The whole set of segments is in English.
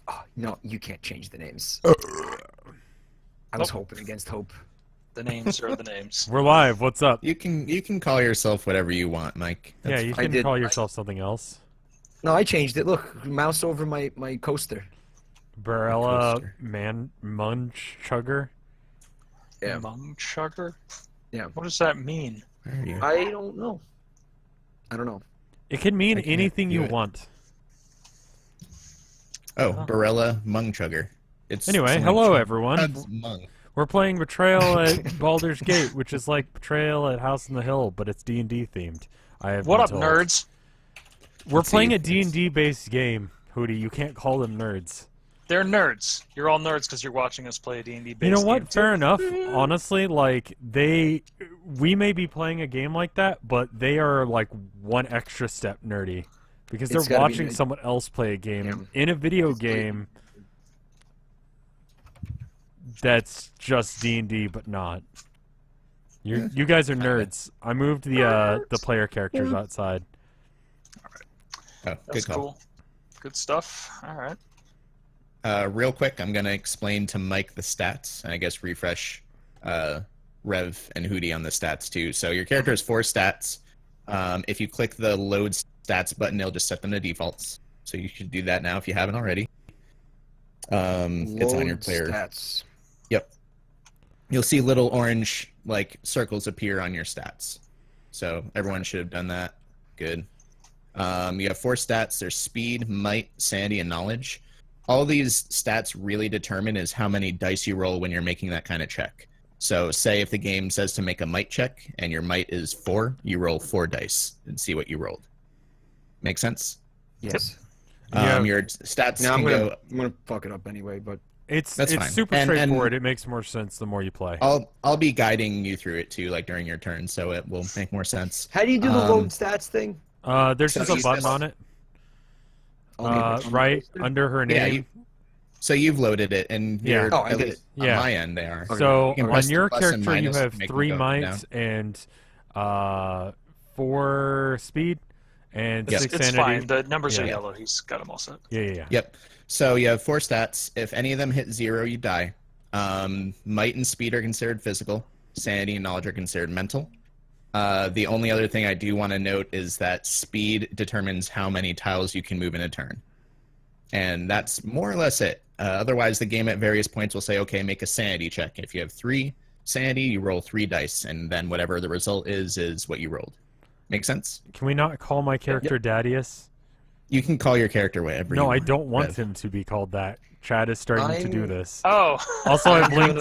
Oh, no, you can't change the names. I was hoping against hope. The names are the names. We're live. What's up? You can call yourself whatever you want, Mike. Yeah, you can call yourself something else. No, I changed it. Look, mouse over my coaster. Barella Munch Chugger. Yeah. Mumchugger? Yeah. What does that mean? I don't know. It can mean anything you want. Oh, Barella Mungchugger. It's anyway, hello everyone. Mung. We're playing Betrayal at Baulders Gate, which is like Betrayal at House on the Hill, but it's D&D themed. What up, nerds? We're playing a D&D based game, Hootie. You can't call them nerds. They're nerds. You're all nerds because you're watching us play a D&D based game. You know what? Fair enough. Honestly, like we may be playing a game like that, but they are like one extra step nerdy because they're watching someone else play a game in a video game that's just D&D, but not. You guys are nerds. I moved the player characters outside. All right. Oh, that's cool. Good stuff. All right. Real quick, I'm going to explain to Mike the stats, and I guess refresh Rev and Hootie on the stats too. So your character has 4 stats. If you click the load stats button, it'll just set them to defaults. So you should do that now if you haven't already. It's on your player. Stats. Yep. You'll see little orange circles appear on your stats. So everyone should have done that. Good. You have 4 stats. There's speed, might, sanity, and knowledge. All these stats really determine is how many dice you roll when you're making that kind of check. So say if the game says to make a might check and your might is 4, you roll 4 dice and see what you rolled. Make sense? Yes. Your stats now I'm gonna fuck it up anyway, but it's fine. Super straightforward. It makes more sense the more you play. I'll be guiding you through it too, during your turn, so it will make more sense. How do you do the load stats thing? There's just a button on it. Right under her name. So you've loaded it, and I did it. On my end, they are. So on your character, you have 3 might and 4 speed and 6 sanity. It's fine. The numbers are yellow. He's got them all set. Yeah. Yep. So you have 4 stats. If any of them hit 0, you die. Might and speed are considered physical. Sanity and knowledge are considered mental. The only other thing I do want to note is that speed determines how many tiles you can move in a turn. And that's more or less it. Otherwise, the game at various points will say, okay, make a sanity check. If you have 3 sanity, you roll 3 dice, and then whatever the result is what you rolled. Make sense? Can we not call my character Daddius? You can call your character whatever you want. I don't want him to be called that. Chad is starting to do this. Oh. Also, I've linked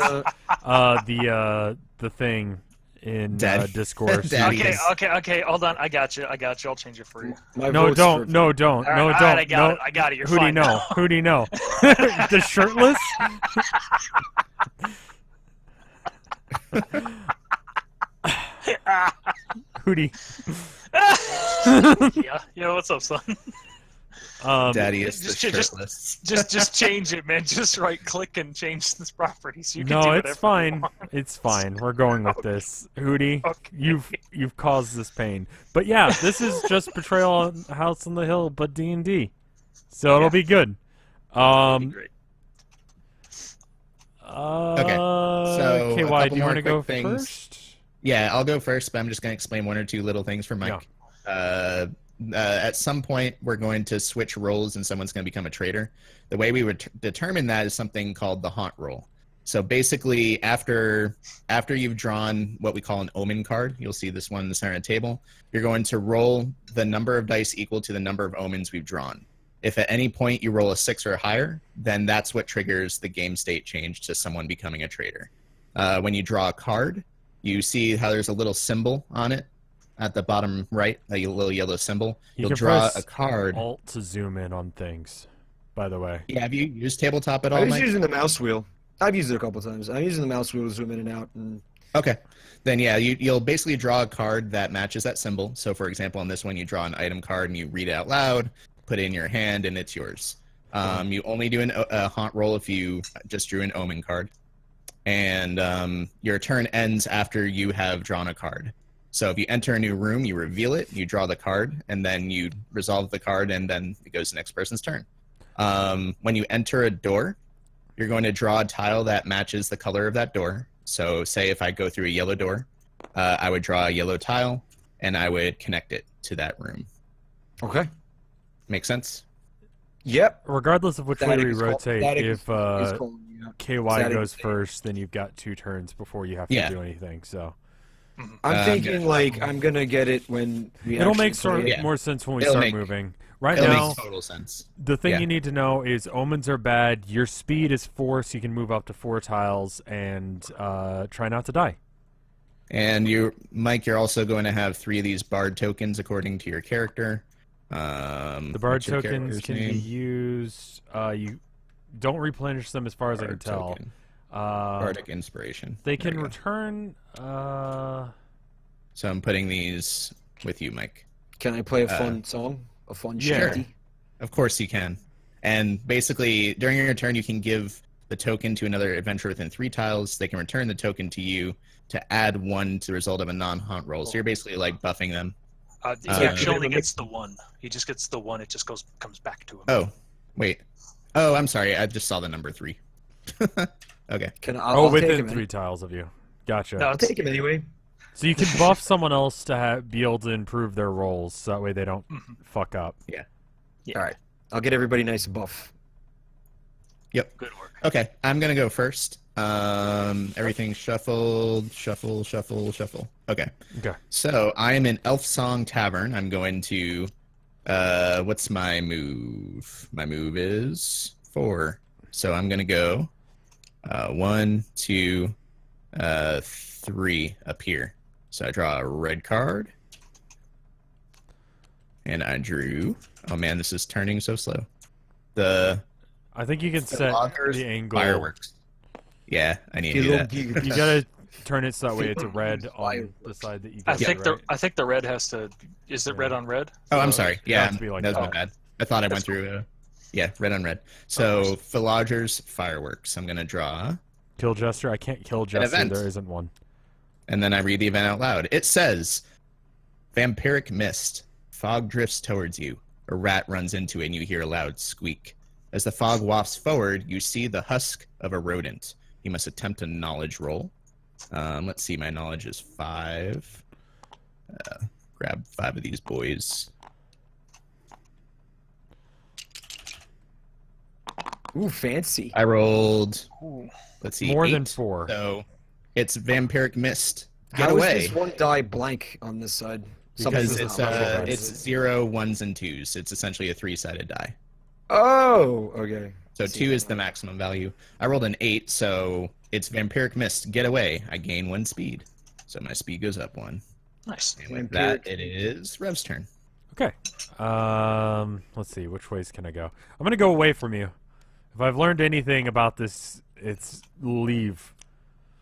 the thing in Discord. Okay. Hold on. I got you. I'll change it for you. No, don't. Right, I got it. You're Hootie, fine. No. Hootie, no. The shirtless? Hootie. Yeah, what's up, son? Daddy is shirtless. Just change it, man. Just right-click and change this property so you can No, do it's fine. It's fine. We're going with this. Hootie, you've caused this pain. But yeah, this is just Betrayal on House on the Hill, but D&D. So it'll be good. It'll be great. Okay. So KY, do you want to go first? Yeah, I'll go first, but I'm just going to explain 1 or 2 little things for Mike. Yeah. At some point, we're going to switch roles and someone's going to become a traitor. The way we would determine that is something called the haunt roll. So basically, after you've drawn what we call an omen card, you'll see this one in the center of the table, you're going to roll the number of dice equal to the number of omens we've drawn. If at any point you roll a 6 or higher, then that's what triggers the game state change to someone becoming a traitor. When you draw a card, you see how there's a little symbol on it at the bottom right, a little yellow symbol. You'll draw a card. Alt to zoom in on things, by the way. Yeah, have you used tabletop at all, I was Mike? using the mouse wheel. I've used it a couple times. I'm using the mouse wheel to zoom in and out. Okay. Then, yeah, you'll basically draw a card that matches that symbol. So, for example, on this one, you draw an item card and you read it out loud, put it in your hand, and it's yours. You only do a haunt roll if you just drew an omen card. And your turn ends after you have drawn a card. So if you enter a new room, you reveal it, you draw the card, and then you resolve the card, and then it goes to the next person's turn. When you enter a door, you're going to draw a tile that matches the color of that door. So say if I go through a yellow door, I would draw a yellow tile, and I would connect it to that room. Okay. Make sense? Yep. Regardless of which way we rotate, if KY Static goes is- first, then you've got 2 turns before you have to do anything. So I'm thinking like I'm gonna get it when we it'll actually make play it. more sense when we It'll start make- moving. Right It'll now, make total sense. the thing Yeah. you need to know is omens are bad. Your speed is 4, so you can move up to 4 tiles and try not to die. And Mike, you're also going to have 3 of these bard tokens according to your character. The bard what's your tokens character's can be name? used. You don't replenish them, as far as I can Bard tell. token. Bardic inspiration. They There can you go. return. So I'm putting these with you, Mike. Can I play a fun song? A fun Yeah. shanty? Of course you can. And basically, during your turn, you can give the token to another adventurer within 3 tiles. They can return the token to you to add 1 to the result of a non-haunt roll. So you're basically like buffing them. He actually only gets the 1. He just gets the 1. It just comes back to him. Oh, wait. Oh, I'm sorry. I just saw the number 3. Okay. I'll take within him, 3 tiles of you. Gotcha. No, I'll take him anyway. So you can buff someone else to be able to improve their rolls, so that way they don't fuck up. Yeah. All right. I'll get everybody nice and buff. Yep. Good work. Okay, I'm gonna go first. Everything's shuffled, shuffle, shuffle, shuffle. Okay. Okay. So I am in Elf Song Tavern. I'm going to. What's my move? My move is 4. So I'm gonna go 1, 2, 3 up here. So I draw a red card, and I drew. Oh man, this is turning so slow. I think you can set Lockers, the angle. fireworks. Yeah, I need to do that. You gotta turn it so that way it's a red on the side that you I get. think right? the red has to. Is it red on red? Oh, I'm sorry. it Yeah, has to be like that was my that. bad. I thought I went through. Yeah, red on red. So Philogers, fireworks. I'm gonna draw, Kill Jester. I can't kill Jester. event. There isn't one. and then I read the event out loud. It says, "Vampiric mist. Fog drifts towards you. A rat runs into it, and you hear a loud squeak. As the fog wafts forward, you see the husk of a rodent. You must attempt a knowledge roll. Let's see, my knowledge is 5. Grab 5 of these boys. Ooh, fancy. I rolled, Ooh. let's see, More 8. than 4. So it's Vampiric Mist. Get How is away. this one die blank on this side? Because Something's it's not right. it's 0, 1s, and 2s. It's essentially a 3-sided die. Oh, okay. So 2 is the maximum value. I rolled an 8, so it's Vampiric Mist. Get away. I gain 1 speed. So my speed goes up 1. Nice. And with Vampiric. that, it is Rev's turn. Okay. Let's see. Which ways can I go? I'm gonna go away from you. If I've learned anything about this, it's leave.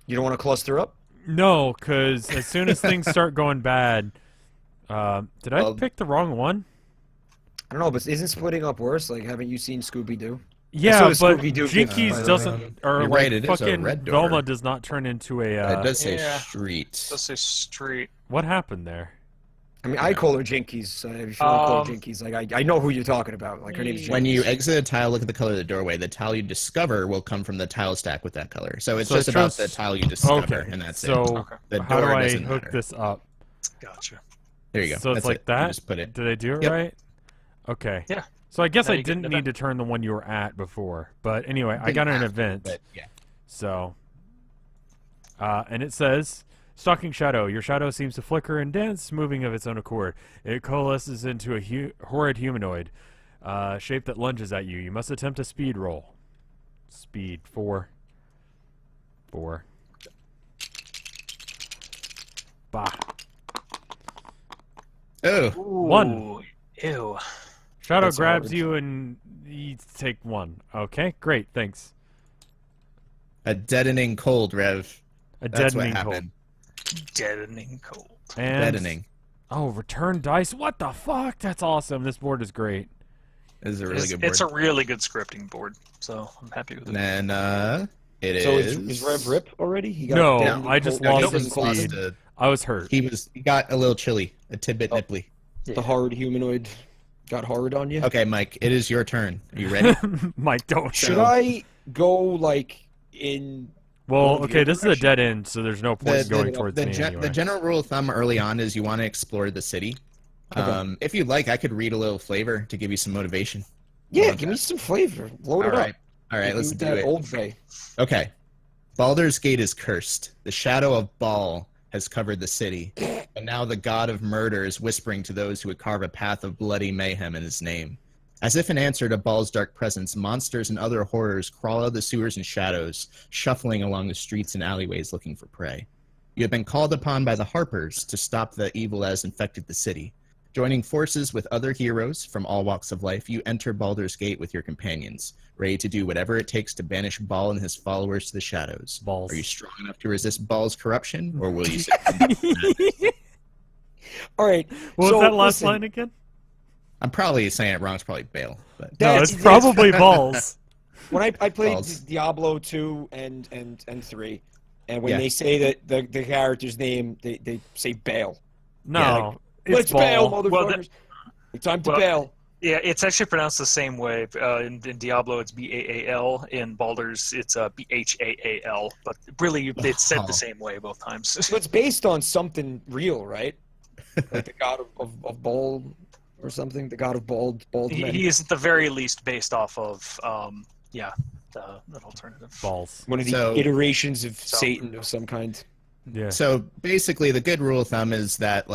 You don't want to cluster up? No, because as soon as things start going bad, did I Well- pick the wrong one? I don't know, but isn't splitting up worse? Like, haven't you seen Scooby-Doo? Yeah, That's what but Scooby-Doo gives, Jinkies by the doesn't, or You're like right, it is a fucking red door. Velma does not turn into a. it does say yeah. street. Let's say street. What happened there? I mean, I call her Jinkies. So if you want to call her Jinkies, like, I know who you're talking about. Like, her name's Jinkies. When you exit a tile, look at the color of the doorway. The tile you discover will come from the tile stack with that color. So it's So just it's about just- the tile you discover, Okay, and that's so it. Okay. The how do door I doesn't hook matter. this up? Gotcha. There you go. So it's That's like it. You that? just put it. Did I do it Yep. right? Okay. Yeah. So I guess Now I you get didn't an need event. to turn the one you were at before. But anyway, I Didn't got an have to, event. but yeah. So, and it says, Stalking Shadow. Your shadow seems to flicker and dance, moving of its own accord. It coalesces into a horrid humanoid shape that lunges at you. You must attempt a speed roll. Speed 4. Bah. Oh, Ooh, 1. Ew. Shadow That's grabs hard. you and you take 1. Okay, great, thanks. a deadening cold, Rev. A That's what deadening cold. happened. Deadening cold. And Deadening. oh, return dice. What the fuck? That's awesome. This board is great. This is a really It's, good board. it's a really good scripting board, so I'm happy with it. And then it So is. is Rev Rip already? He got No, deadening I just cold. lost He his doesn't speed. cost- I was hurt. He got a little chilly, a tidbit nipply. The hard humanoid got hard on you. Okay, Mike, it is your turn. Are you ready? Mike, don't. Should I go like in? Well, okay, this is a dead end, so there's no point going towards me anyway. The general rule of thumb early on is you want to explore the city. Okay. If you'd like, I could read a little flavor to give you some motivation. Yeah, give me some flavor. Load it up. All right, let's do it. Old Bay. Okay. Baldur's Gate is cursed. The shadow of Baal has covered the city, and now the god of murder is whispering to those who would carve a path of bloody mayhem in his name. As if in answer to Baal's dark presence, monsters and other horrors crawl out of the sewers and shadows, shuffling along the streets and alleyways looking for prey. You have been called upon by the Harpers to stop the evil that has infected the city. Joining forces with other heroes from all walks of life, you enter Baldur's Gate with your companions, ready to do whatever it takes to banish Baal and his followers to the shadows. Balls. Are you strong enough to resist Baal's corruption, or will you sit? All right. What was that last line again? I'm probably saying it wrong. It's probably Bale. But No, it's probably balls. When I played Balls. Diablo 2 and 3, and when they say that the character's name, they say Baal. No, Yeah, it's Let's bail, ball. motherfuckers. Time to bail. Yeah, it's actually pronounced the same way. In Diablo, it's Baal. In Baldur's, it's Bhaal. But really, it's said the same way both times. So it's based on something real, right? Like the god of bald or something. The god of bald men. He is at the very least based off of, an alternative. Balls. One of the iterations of Satan of some kind. Yeah. So basically, the good rule of thumb is that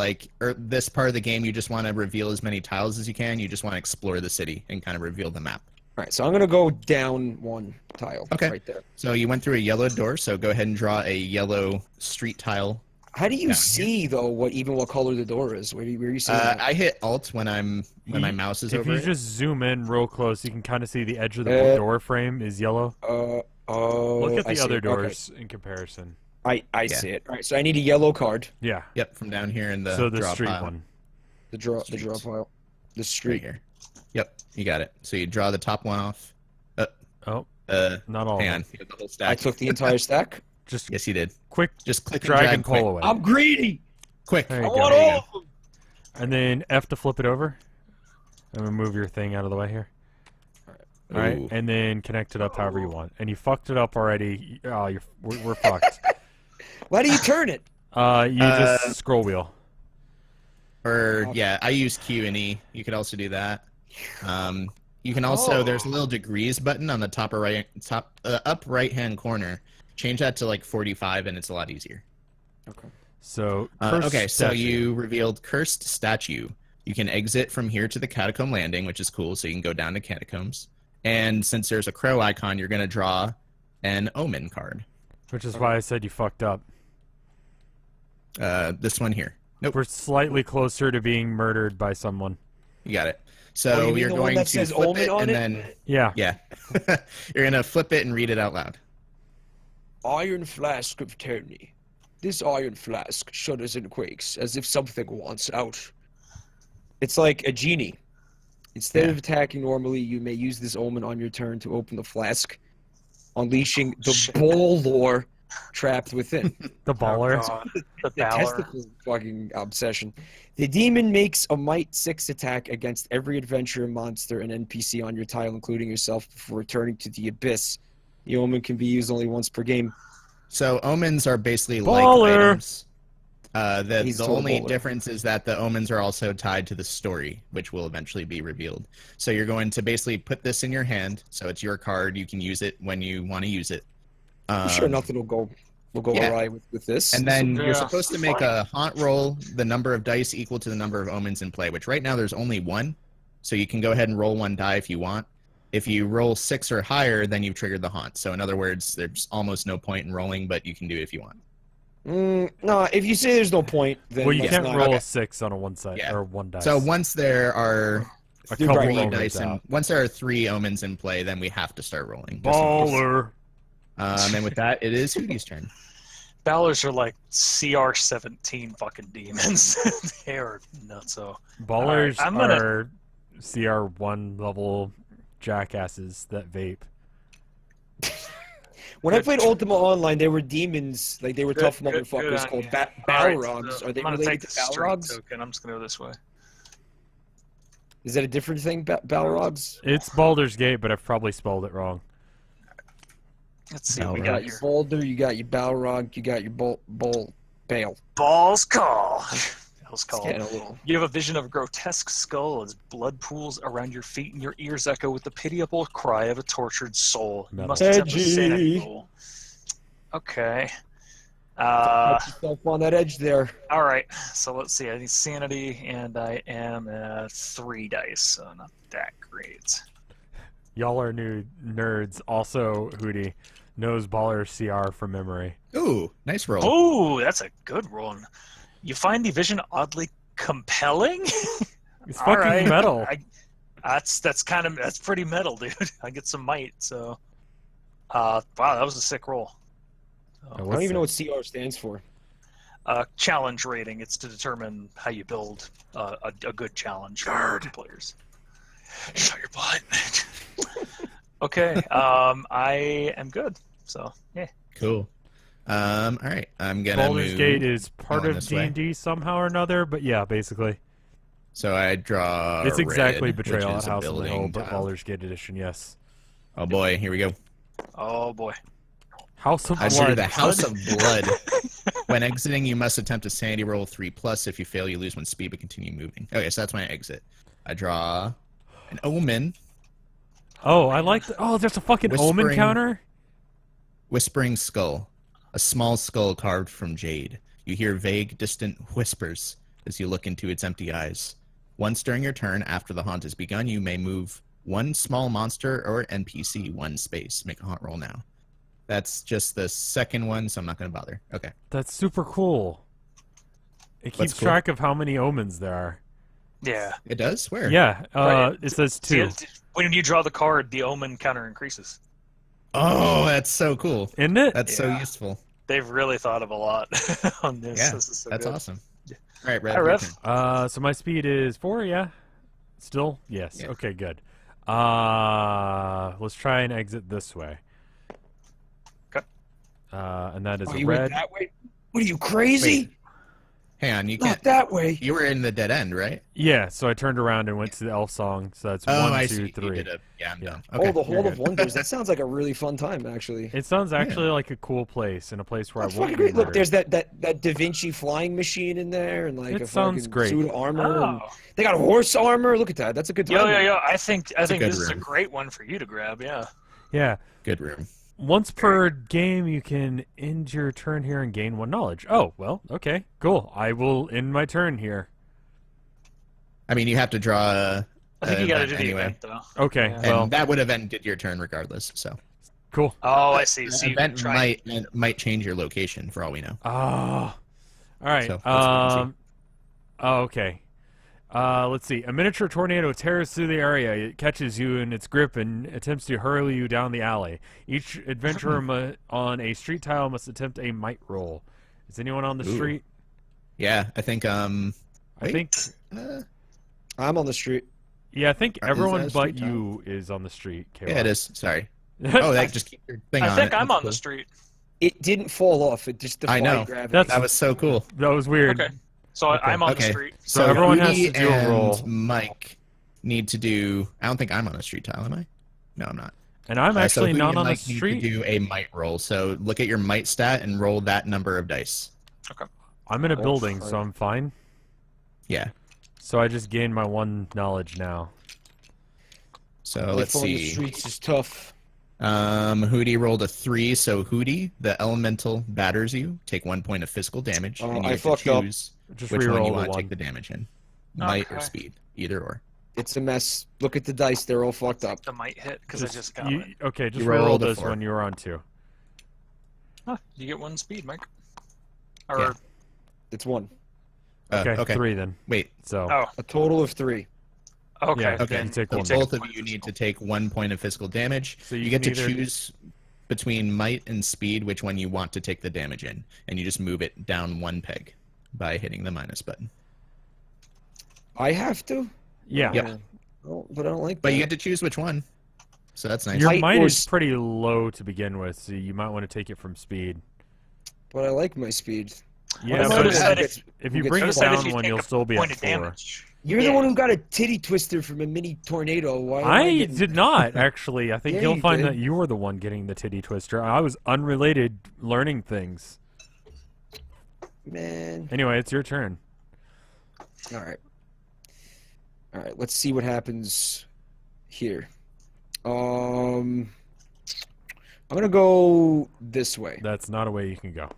this part of the game, you just want to reveal as many tiles as you can. You just want to explore the city and kind of reveal the map. All right, so I'm gonna go down one tile. Okay. Right there. So you went through a yellow door. So go ahead and draw a yellow street tile. How do you see though what color the door is? Where do you see? I hit Alt when my mouse is over. If you just zoom in real close, you can kind of see the edge of the door frame is yellow. Look at the other doors in comparison. I see it. All right, so I need a yellow card. Yeah. Yep, from down here in the draw street pile. one. The draw pile. The street Right here. Yep, you got it. So you draw the top one off. Not all. Hang on, you have the whole stack. I took the entire stack. Just Yes, you did. quick. Just click drag and pull away. I'm greedy. Quick. There you I go. want all of them. And then F to flip it over. I'm gonna move your thing out of the way here. All right, Ooh. and then connect it up however you want. And you fucked it up already. Oh, we're fucked. Why do you turn it? You just scroll wheel. Or yeah, I use Q and E. You could also do that. You can also there's a little degrees button on the top up right hand corner. Change that to like 45, and it's a lot easier. Okay. So Okay, so statue. you revealed Cursed Statue. You can exit from here to the Catacomb Landing, which is cool, so you can go down to Catacombs. And since there's a crow icon, you're going to draw an Omen card. Which is why I said you fucked up. This one here. Nope, We're slightly closer to being murdered by someone. you got it. So you mean you're the one going that to says flip Omen it, on and it? then Yeah. yeah, you're going to flip it and read it out loud. Iron flask of tyranny. This iron flask shudders and quakes as if something wants out. It's like a genie. Instead of attacking normally, you may use this omen on your turn to open the flask, unleashing the Baulders trapped within. The baller. The The Baller. testicle fucking obsession. The demon makes a Might 6 attack against every adventurer, monster, and NPC on your tile, including yourself, before returning to the abyss. The omen can be used only once per game. So omens are basically Baller. like items. He's The total only baller. difference is that the omens are also tied to the story, which will eventually be revealed. So you're going to basically put this in your hand. So it's your card. You can use it when you want to use it. I'm sure nothing will go yeah. awry with this. And then Yeah, you're supposed to make fine. a haunt roll, the number of dice equal to the number of omens in play, which right now there's only one. So you can go ahead and roll one die if you want. If you roll 6 or higher, then you've triggered the haunt. So in other words, there's almost no point in rolling, but you can do it if you want. No, if you say there's no point, then Well, you that's can't not- roll okay. a 6 on a one side Yeah. or one dice. So once there are a Dude, couple right. three omens dice and out. once there are 3 omens in play, then we have to start rolling. just in case. Baller. And with that, it is Hootie's turn. Ballers are like CR17 fucking demons. They're nutso. Ballers I'm gonna- are CR1 level jackasses that vape. When I played Ultima Online, there were demons, like they were tough motherfuckers called Balrogs. Are they I'm gonna related take to the straight Balrogs? token. I'm just gonna go this way. Is that a different thing, Balrogs? It's Baldur's Gate, but I've probably spelled it wrong. Let's see what we You got got your here. Boulder, you got your Balrog, you got your Bale. Balls call. Balls call. Getting a little... You have a vision of a grotesque skull as blood pools around your feet and your ears echo with the pitiable cry of a tortured soul. You must attempt a sanity roll. Okay. Put yourself on that edge there. All right. So let's see. I need sanity, and I am at 3 dice, so not that great. Y'all are new nerds. Also, Hootie knows Baller CR from memory. Ooh, nice roll. Oh, that's a good one. You find the vision oddly compelling? It's All fucking right. metal. That's pretty metal, dude. I get some might, so wow, that was a sick roll. Oh, I don't what's even know that? what CR stands for. Challenge rating. It's to determine how you build a good challenge for players. Shut your butt. Okay, I am good. So yeah. Cool. All right, I'm gonna Baldur's move. Gate is part going of this way. D&D somehow or another, but yeah, basically. So I draw. It's exactly red, Betrayal which is at a House on the Hill, building but tile. Baldur's Gate edition, yes. Oh boy, here we go. Oh boy. House of I drew Blood. the House of Blood. When exiting, you must attempt a sanity roll 3+. If you fail, you lose 1 speed, but continue moving. Okay, so that's when I exit. I draw an omen. Oh, I like. Oh, there's a fucking Omen Whispering- counter. Whispering skull. A small skull carved from jade. You hear vague, distant whispers as you look into its empty eyes. Once during your turn, after the haunt has begun, you may move 1 small monster or NPC 1 space. Make a haunt roll now. That's just the second one, so I'm not going to bother. Okay. That's super cool. It What's keeps cool? track of how many omens there are. Yeah. It does? Where? Yeah, Right. it says See, 2. when you draw the card, the omen counter increases. Oh, that's so cool. Isn't it? That's so Yeah. useful. They've really thought of a lot on this. Yeah, This is so that's good. awesome. All right, Rev. Hi, your Rev. turn. So my speed is 4, yeah? Still? Yes. Yeah. Okay, good. Let's try and exit this way. Okay. And that is Oh, a you went red. that way? What are you, crazy? Wait. Hang on, you Not can't. that way. You were in the dead end, right? Yeah, so I turned around and went to the elf song. So that's Oh, 1, I 2, see. You 3. did a... Yeah, I'm Yeah. done. Okay. Oh, the Hall you're of good. Wonders. That sounds like a really fun time, actually. It sounds actually like a cool place, and a place where That's I won't fucking be great. Look, murdered. there's that Da Vinci flying machine in there, and like It a sounds fucking great. suit of armor. And Oh. they got horse armor. Look at that. That's a good time. Yo. I think a good this is a room. great one for you to grab. Yeah. Yeah. Good room. Once per game, you can end your turn here and gain 1 knowledge. Oh, well, okay, cool. I will end my turn here. I mean, you have to draw. I think you got to do the anyway. event though. Okay, Yeah. And well, that would have ended your turn regardless. So cool. Oh, I see. So the you can event try. might change your location for all we know. Oh, all right. So, let's wait and Okay. Let's see. A miniature tornado tears through the area. It catches you in its grip and attempts to hurl you down the alley. Each adventurer on a street tile must attempt a might roll. Is anyone on the Ooh. street? Yeah, I think. I wait. think. I'm on the street. Yeah, I think Is that everyone a but street tile? you is on the street. Yeah, it is. Sorry. Oh, that just keep your thing I on think it. I'm That's on the cool. street. It didn't fall off. It just defied know. gravity. That's- That was so cool. That was weird. Okay. So Okay. I'm on the Okay. street. So everyone has Rudy to do a roll. and Mike need to do. I don't think I'm on a street tile, am I? No, I'm not. And I'm So actually Rudy not and on the Mike need street. to do a might roll. So look at your might stat and roll that number of dice. I'm in a Oh, building, fuck. so I'm fine. Yeah. So I just gained my 1 knowledge now. So Life let's on the see. streets is tough. Hootie rolled a 3, so Hootie, the elemental, batters you. Take 1 point of physical damage, Oh, and you I get to fucked up. choose Just which one reroll you the want to 1. take the damage in. Might or Okay. speed, either or. It's a mess. Look at the dice. They're all fucked up. The might hit because I just got you, it. Okay, just You rolled reroll a this 4. when you were on 2. Huh, you get 1 speed, Mike. Or Yeah. It's 1. Okay, 3 then. Wait, So oh, A total of 3. okay. Yeah, okay. Then you take So one. both of you need to take 1 point of physical damage. So you you get to can either- choose between might and speed which one you want to take the damage in, and you just move it down 1 peg by hitting the minus button. I have to? yeah. Yep. Oh, but I don't like that. But you get to choose which one. So that's nice. Your Height might or is pretty low to begin with, so you might want to take it from speed. But I like my speed. Yeah, Am I but the one who if- if you who bring it gets Notice that down if you one, take you'll a still be point at of 4. damage. You're the one who got a titty twister from a mini tornado. Why? Am I getting... did not, actually. I think Yeah, you'll you find did. that you were the one getting the titty twister. I was unrelated learning things. Man. Anyway, it's your turn. All right. All right. Let's see what happens here. I'm gonna go this way That's not a way you can go.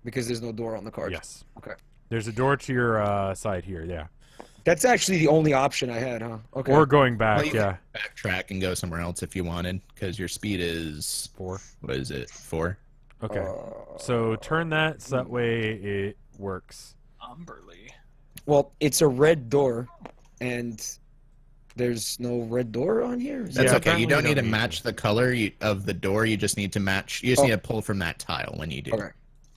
because there's no door on the card. Yes. Okay. There's a door to your side here, yeah. That's actually the only option I had, huh? Okay. Or going Well, back, you yeah. can backtrack and go somewhere else if you wanted, because your speed is 4. what is it? 4. Okay. So turn that so that way it works. Umberly. Well, it's a red door, and there's no red door on here. Is That's Yeah, okay. You apparently don't you need don't to need match the color of the door. You just need to match. You just Oh. need to pull from that tile when you do. Okay.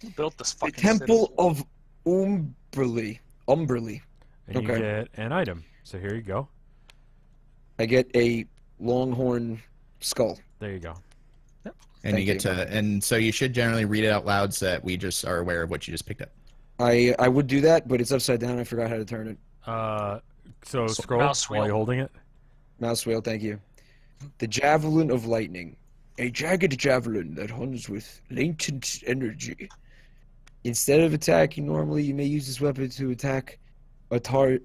Who built this The fucking Temple of Umberly. Umberly. And you Okay. get an item. So here you go. I get a longhorn skull. There you go. And Thank you get you. to, and so you should generally read it out loud so that we just are aware of what you just picked up. I would do that, but it's upside down. I forgot how to turn it. So scroll mouse while wheel. you're holding it. Mouse wheel, thank you. The Javelin of Lightning. A jagged javelin that hunts with latent energy. Instead of attacking normally, you may use this weapon to attack a target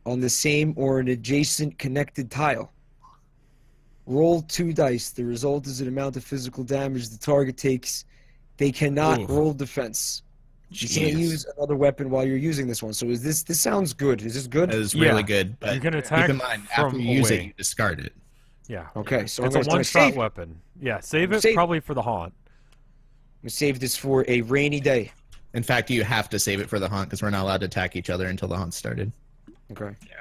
on the same or an adjacent connected tile. Roll 2 dice. The result is an amount of physical damage the target takes. They cannot Ooh. roll defense. You can't Jeez. use another weapon while you're using this one. So is this sounds good? Is this good? That is Yeah. really good, but You can keep attack in mind, from after you use away. it, you discard it. Yeah. Okay, so It's I'm a gonna one-shot save. weapon. Yeah, save it Save- probably for the haunt. I'm gonna save this for a rainy day. In fact, you have to save it for the haunt because we're not allowed to attack each other until the haunt started. Okay. Yeah.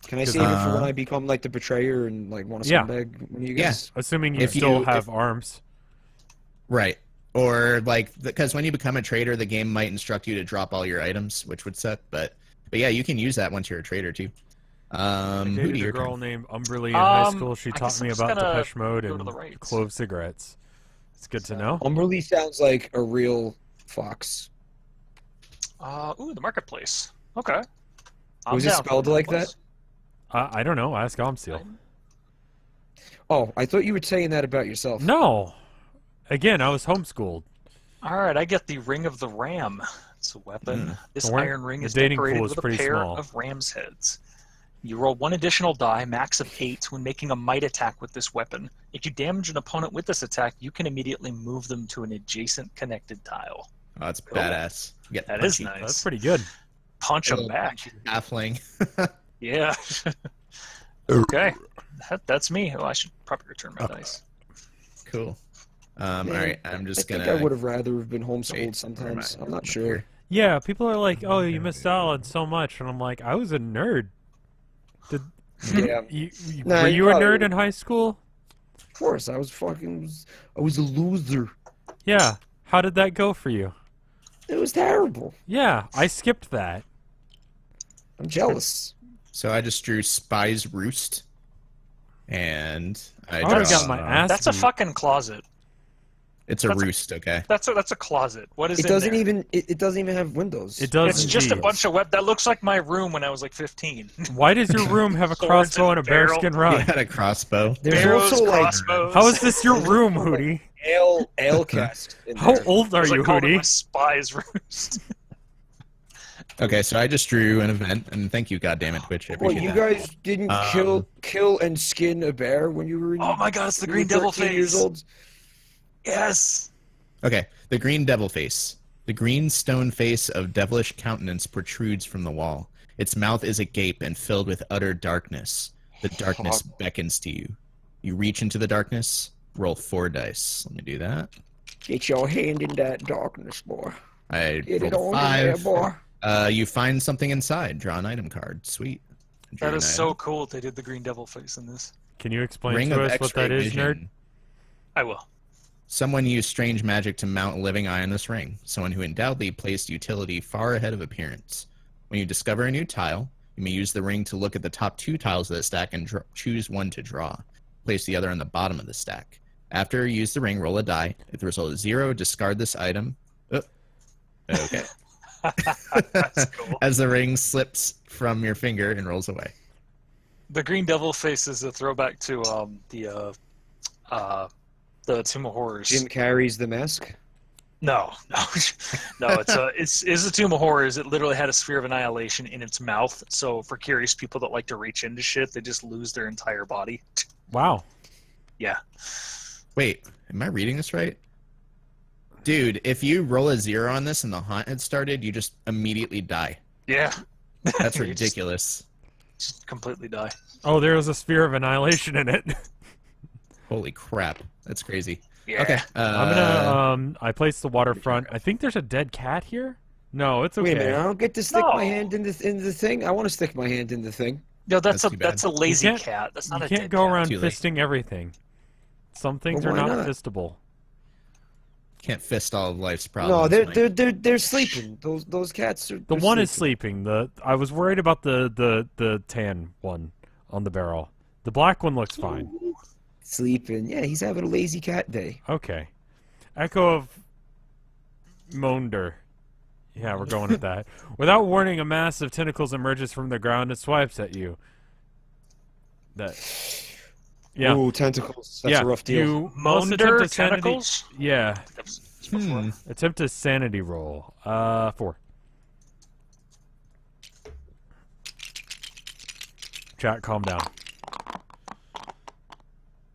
Can I save it for when Uh, I become like the betrayer and like want to Yeah. scumbag one of you Yeah. guys? Assuming you If still you- have arms. Right. Or like, because when you become a trader, the game might instruct you to drop all your items, which would suck. But yeah, you can use that once you're a trader too. I Who do dated you a girl named Umberly in high school. She I taught guess me I'm just about gonna Depeche Mode go to and the right. clove cigarettes. It's good to know. Umberly sounds like a real fox. Ooh, the marketplace. Okay. I'm Was it down for spelled the like marketplace. I don't know. Ask Omseal. Oh, I thought you were saying that about yourself. No. Again, I was homeschooled. All right, I get the Ring of the Ram. It's a weapon. This Don't worry, iron ring the is dating decorated pool is with a pretty pair small. of ram's heads. You roll 1 additional die, max of 8, when making a might attack with this weapon. If you damage an opponent with this attack, you can immediately move them to an adjacent connected tile. Oh, that's Cool. badass. Get That is punchy. nice. That's pretty good. Punch them Little back. punchy halfling. Yeah. Okay. That's me. Oh, I should probably return my dice. Cool. All Man, right, I'm I just think gonna. I would have rather have been homeschooled Wait, sometimes. never I'm not mind. sure. Yeah, people are like, "Oh, you missed out on so much," and I'm like, "I was a nerd." Did Yeah, Nah, were you you a probably nerd were. in high school? of course. I was a loser. Yeah. How did that go for you? It was terrible. Yeah, I skipped that. I'm jealous. So I just drew Spy's Roost, and I I already draw. got my ass That's a beat. fucking closet. It's a that's a- roost, okay. That's a closet. What is It in doesn't there? even. It doesn't even have windows. It does. It's just a indeed. bunch of web. That looks like my room when I was like 15. Why does your room have a Swords crossbow and and a barrel. bearskin You rug? had a crossbow. There's Arrows, also like crossbows. How is this your room, Hootie? ale cast. in How there. old are It's like you, called my Hootie? spy's roost. Okay, so I just drew an event, and thank you, goddammit, Twitch. I Well, appreciate you that. guys didn't Um, kill and skin a bear when you were in, Oh my god, it's the you green were devil 13 years face. old? Yes. Okay, the green devil face. The green stone face of devilish countenance protrudes from the wall. Its mouth is agape and filled with utter darkness. The darkness beckons to you. You reach into the darkness, roll 4 dice. Let me do that. Get your hand in that darkness, boy. I Get it rolled on in there, 5. boy. You find something inside. Draw an item card. Sweet. Drew That an is item. so cool. They did the green devil face in this. Can you explain Ring to of us what X-ray that is, vision. nerd? I will. Someone used strange magic to mount a living eye on this ring. Someone who undoubtedly placed utility far ahead of appearance. When you discover a new tile, You may use the ring to look at the top 2 tiles of the stack and choose one to draw. Place the other on the bottom of the stack. After you use the ring, roll a die. If the result is 0, discard this item. Oh. Okay. That's cool. As the ring slips from your finger and rolls away. The green devil face is a throwback to the Tomb of Horrors. Jim Carrey's The Mask. No. It's a Tomb of Horrors. It literally had a sphere of annihilation in its mouth. So for curious people that like to reach into shit, they just lose their entire body. Wow. Yeah. Wait, am I reading this right? Dude, if you roll a 0 on this and the haunt had started, you just immediately die. Yeah. That's You ridiculous. just completely die. Oh, there was a sphere of annihilation in it. Holy crap. That's crazy. Yeah. Okay. I'm gonna I placed the waterfront. I think there's a dead cat here. No, it's okay. Wait a minute, I don't get to stick No. my hand in the thing. I want to stick my hand in the thing. No, that's That's too bad. a lazy You can't- cat. That's not You a can't dead go cat. around Too late. fisting everything. Some things Well, are why not not? fistable. Can't fist all of life's No, problems. Mike. they're sleeping. Those cats are. The one is sleeping. I was worried about the tan one on the barrel. The black one looks fine. sleeping. Yeah, he's having a lazy cat day. Okay. Echo of Monder. Yeah, we're going with that. Without warning, a mass of tentacles emerges from the ground and swipes at you. That. Yeah. Ooh, tentacles. That's yeah. a rough deal. You must attempt Monder a sanity. tentacles? Yeah. Hmm. Attempt a sanity roll. 4. Chat, calm down.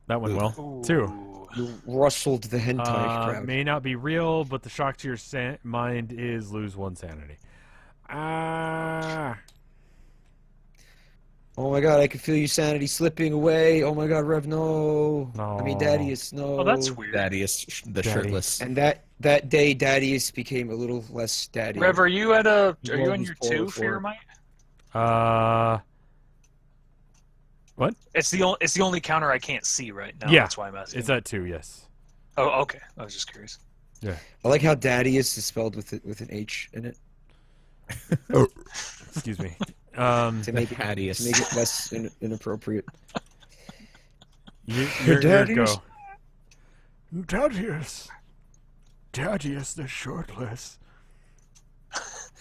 That went well. 2. Ooh. You rustled the hentai crowd. May not be real, but the shock to your mind is lose 1 sanity. Ah. Oh my god, I can feel your sanity slipping away. Oh my god, Rev, no. I mean, No. Dadius, no. Oh, that's weird. Thaddeus, the Daddy. shirtless. And that day, Dadius became a little less daddy. Rev, are you on Well, your he's 2 4. fear might? What? It's the only counter I can't see right now. Yeah. That's why I'm asking. It's at 2, yes. Oh, okay. I was just curious. I like how Dadius is spelled with an H in it Excuse me. to make it Thaddeus. less inappropriate. You're Dadius. go. Dadius. Dadius the shirtless.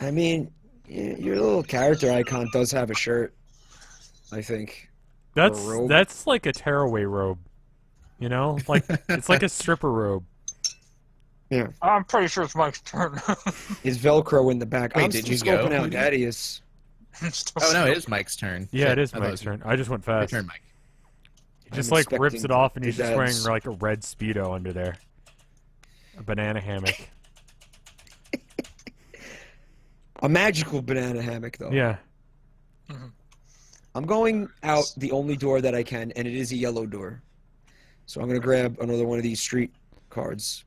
I mean, your little character icon does have a shirt, I think. robe. That's like a tearaway robe. You know? Like it's like a stripper robe. Yeah. I'm pretty sure it's Mike's turn. His Velcro in the back. Wait, I'm did still you go? scoping out Who did- Dadius. Oh no, it is Mike's turn. Yeah, Shit, it is I thought Mike's it was turn. I just went Your fast. turn, Mike. He just I'm like rips expecting it off and the he's just wearing dads. like a red Speedo under there. A banana hammock. A magical banana hammock, though. Yeah. I'm going out the only door that I can, and it is a yellow door. So I'm going to grab another one of these street cards.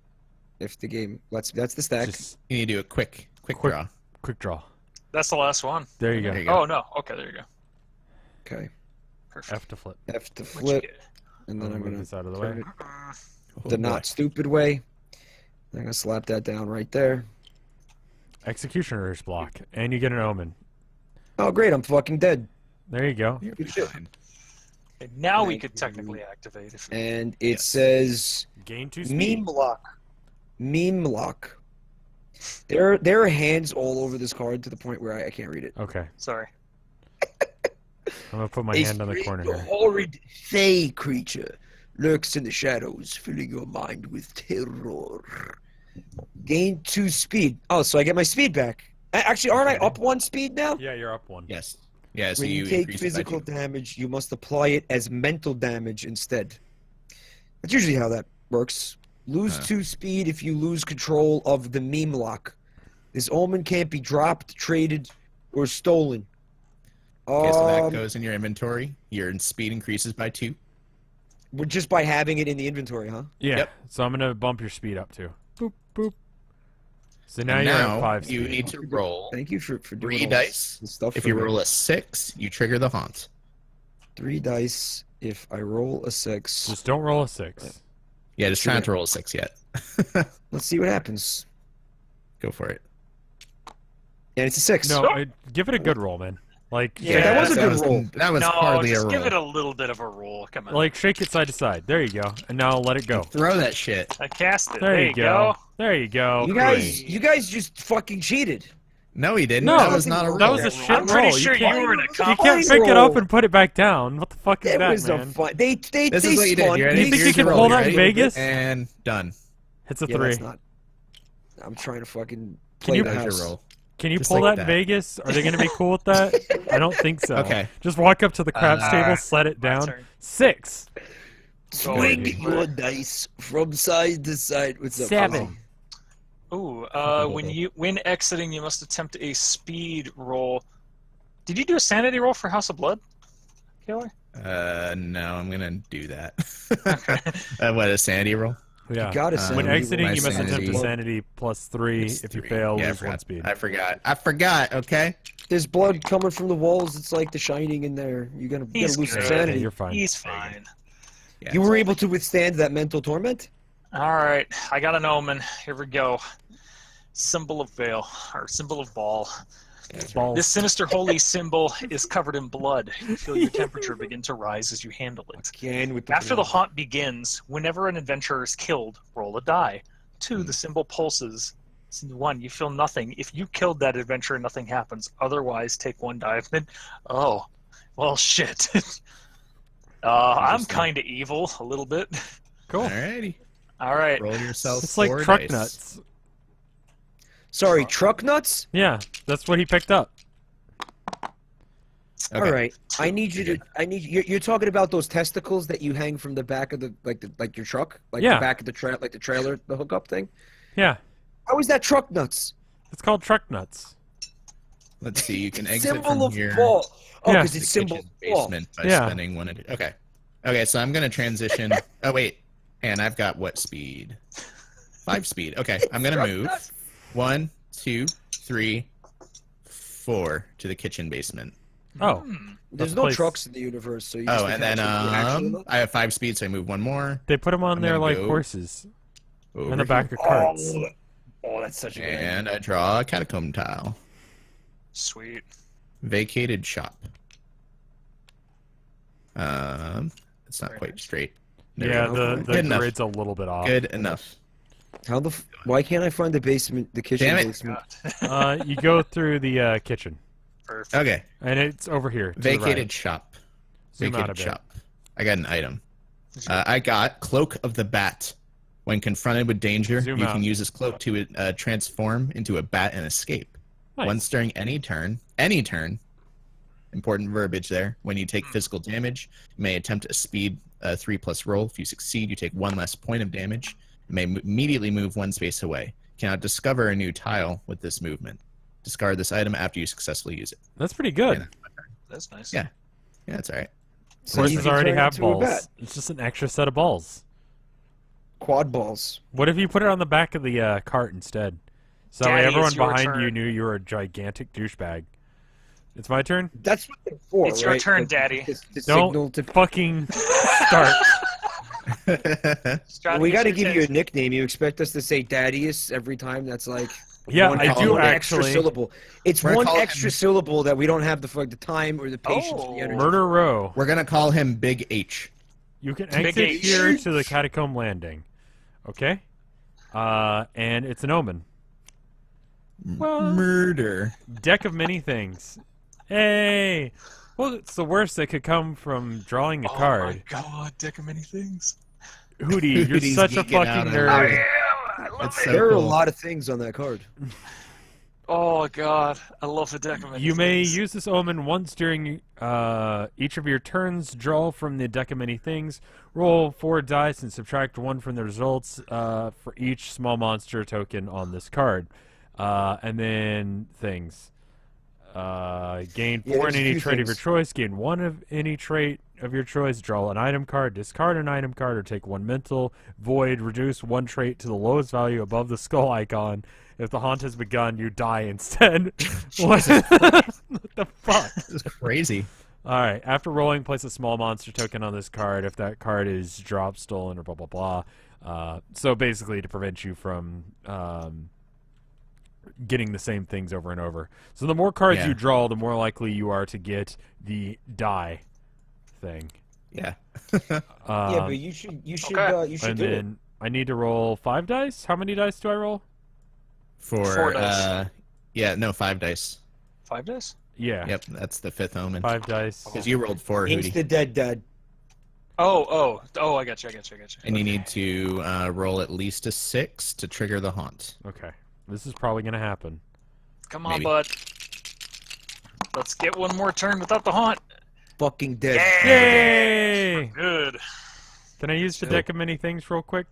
If the game lets me. That's the stack. Just You need to do a quick Quick. draw. quick draw. That's the last one. There you go. There you go. Oh no. Okay, there you go. Okay. Perfect. F to flip. F to What'd you flip, get? and then I'm Move going this to out of the turn way. it Oh, the boy. not stupid way. I'm going to slap that down right there. Executioner's block. And you get an omen. Oh, great. I'm fucking dead. There you go. You're Good shit. fine. Okay, now we Thank could you. technically activate if And it Yes. says Gain 2 speed. meme lock. Meme lock. There are hands all over this card to the point where I can't read it. Okay. sorry. I'm gonna put my hand on the corner A here. horrid fey creature lurks in the shadows, filling your mind with terror. Gain 2 speed. Oh, so I get my speed back. Actually, aren't I up 1 speed now? Yeah, you're up 1. Yes. Yeah, so When you you take increase it by physical 2. damage, you must apply it as mental damage instead. That's usually how that works. Lose Huh. 2 speed if you lose control of the meme lock. This omen can't be dropped, traded, or stolen. Okay, so that goes in your inventory. Your speed increases by 2. Just by having it in the inventory, huh? Yeah. Yep. So I'm gonna bump your speed up too. Boop boop. So now And you're now at 5 you speed. need to roll Thank you for doing 3 all dice. this stuff. If for you me. roll a 6, you trigger the haunt. 3 dice. If I roll a 6, Just don't roll a 6. Yeah, just try not to roll a 6 yet. let's see what happens. Go for it. And it's a 6. No, give it a good roll, man. Like, Yeah, that was a good roll. That was No, hardly a just roll. give it a little bit of a roll. Come on. like shake it side to side. There you go. And now let it go. Throw that shit. I cast it. There you go. There you go. You guys just fucking cheated. No, he didn't. No, that was not a roll. That was a shit I'm pretty roll. sure you you were in a You comp. can't pick it up and put it back down. What the fuck is It that, was man? a fun. They This is what you did. spun. You ready? You think you Here's can your pull roll. that in You ready? Vegas? And done. It's a Yeah, 3. that's not. I'm trying to fucking Can play you- the Here's your house. roll. Can you Just pull like that in that. Vegas? Are they going to be cool with that? I don't think so. Okay. Just walk up to the craps table, set it my down. turn. 6. Swing Go your dice from side to side with the 7. Ooh, when exiting, you must attempt a speed roll. Did you do a sanity roll for House of Blood, Kayla? No, I'm gonna do that. What, a sanity roll? Yeah. You gotta send When me exiting, my you must attempt a sanity. sanity plus 3. It's If you 3. fail, Yeah, lose 1 speed. I forgot, okay? There's blood coming from the walls. It's like The Shining in there. You gotta He's lose some good. Okay, sanity. you're fine. He's fine. Yeah, You were able to withstand that mental torment? All right, I got an omen. Here we go. Symbol of veil, or symbol of ball. Balls. This sinister holy symbol is covered in blood. You feel your temperature begin to rise as you handle it. Again with the After the blood. haunt begins, whenever an adventurer is killed, roll a die. 2, the symbol pulses. 1, you feel nothing. If you killed that adventurer, nothing happens. Otherwise, take 1 die. Oh, well, shit. I'm kind of evil, a little bit. Cool. Alrighty. All right. Roll yourself It's like 4 truck dice. nuts. Sorry, truck nuts? Yeah, that's what he picked up. Okay. All right. I need you to. You're talking about those testicles that you hang from the back of like your truck, like Yeah. the back of the the trailer, the hookup thing. Yeah, How is that truck nuts? it's called truck nuts. Let's see. You can exit Symbol from of here. ball. Oh, Yeah. because The it's symbol kitchen of ball. basement by Yeah. spending 1. Okay. Okay, so I'm gonna transition. Oh wait, and I've got what speed? 5 speed. Okay, I'm gonna move. 1, 2, 3, 4 to the kitchen basement. Oh, There's Let's no place- trucks in the universe, so you Oh, just and then actually I have 5 speed, so I move 1 more. they put them on I'm there gonna like go horses Over in the back here, of carts. Oh, that's such a good idea. and I draw a catacomb tile. Sweet. Vacated shop. It's not Very quite nice. straight. There we Yeah, go. the Good enough. grid's a little bit off. Good enough. Why can't I find the basement, the kitchen Damn it. basement? You go through the kitchen, Perfect. Okay, and it's over here. To vacated The shop. Zoom out a Vacated bit. shop. I got an item. I got Cloak of the Bat. When confronted with danger, Zoom you out. can use this cloak to transform into a bat and escape. Nice. Once during any turn, important verbiage there, when you take physical damage, you may attempt a speed 3+ roll. If you succeed, you take 1 less point of damage. You may immediately move 1 space away. You cannot discover a new tile with this movement. Discard this item after you successfully use it. That's pretty good. Yeah. That's nice. Yeah. Yeah, that's all right. So you Horses can already turn have into a balls. bat. It's just an extra set of balls. Quad balls. What if you put it on the back of the cart instead? So Daddy, everyone it's your behind you turn. knew you were a gigantic douchebag. It's my turn? That's what they're for, It's your right? turn, Like, Daddy. to Don't signal to. fucking start. We got to give you a nickname. You expect us to say Daddius every time? That's like Yeah, one, I do one extra actually. syllable. It's We're one calling extra him- syllable that we don't have the time or the patience or the energy. Murder Row. We're gonna call him Big H. You can Big exit H. here to the catacomb landing. Okay? And it's an omen. Well- Murder. Deck of many things. Hey! Well, it's the worst that could come from drawing a Oh my card. god, deck of many things. Hootie, you're Hootie's such a geeking out fucking on nerd. it. I love That's it. so There are a cool. lot of things on that card. Oh god, I love the deck of many You may things. use this omen once during each of your turns. Draw from the deck of many things. Roll 4 dice and subtract 1 from the results for each small monster token on this card. And then things. Gain 4 in there's a any few trait of your things. choice. Gain 1 of any trait of your choice. Draw an item card. Discard an item card or take 1 mental. Void. Reduce 1 trait to the lowest value above the skull icon. If the haunt has begun, you die instead. What the fuck? This is crazy. Alright, after rolling, place a small monster token on this card if that card is dropped, stolen, or blah blah blah. So basically to prevent you from getting the same things over and over. So the more cards you draw, the more likely you are to get the die thing. Yeah. Yeah, but you should Okay. And do then I need to roll 5 dice. How many dice do I roll? For 4 dice. yeah, no, 5 dice. 5 dice? Yeah. Yep, that's the 5th omen. 5 dice. Because you rolled 4, it. Hootie. Insta dead. Oh, I got you. And you need to roll at least a 6 to trigger the haunt. Okay. This is probably going to happen. Come on, Maybe. bud. Let's get one more turn without the haunt. Fucking dead. Yay! Good. Can I use the deck of many things real quick?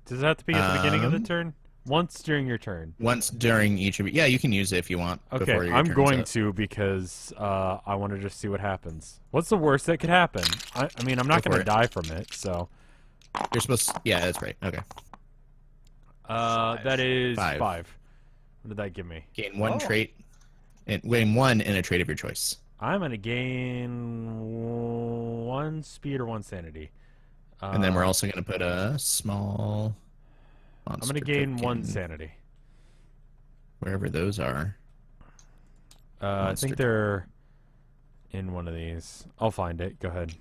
Does it have to be at the beginning of the turn? Once during your turn. Once during each of yeah, you can use it if you want. Okay, before your I'm turn's going up. to because I want to just see what happens. What's the worst that could happen? I mean, I'm not Go going for to it. die from it, so... You're supposed to, yeah, that's right. Okay. That is 5. 5. What did that give me? Gain 1 Oh. trait. And gain 1 in a trait of your choice. I'm going to gain 1 speed or 1 sanity. And then we're also going to put a small I'm monster going to gain 1 token sanity. wherever those are. I Monster think they're in one of these. I'll find it. Go ahead.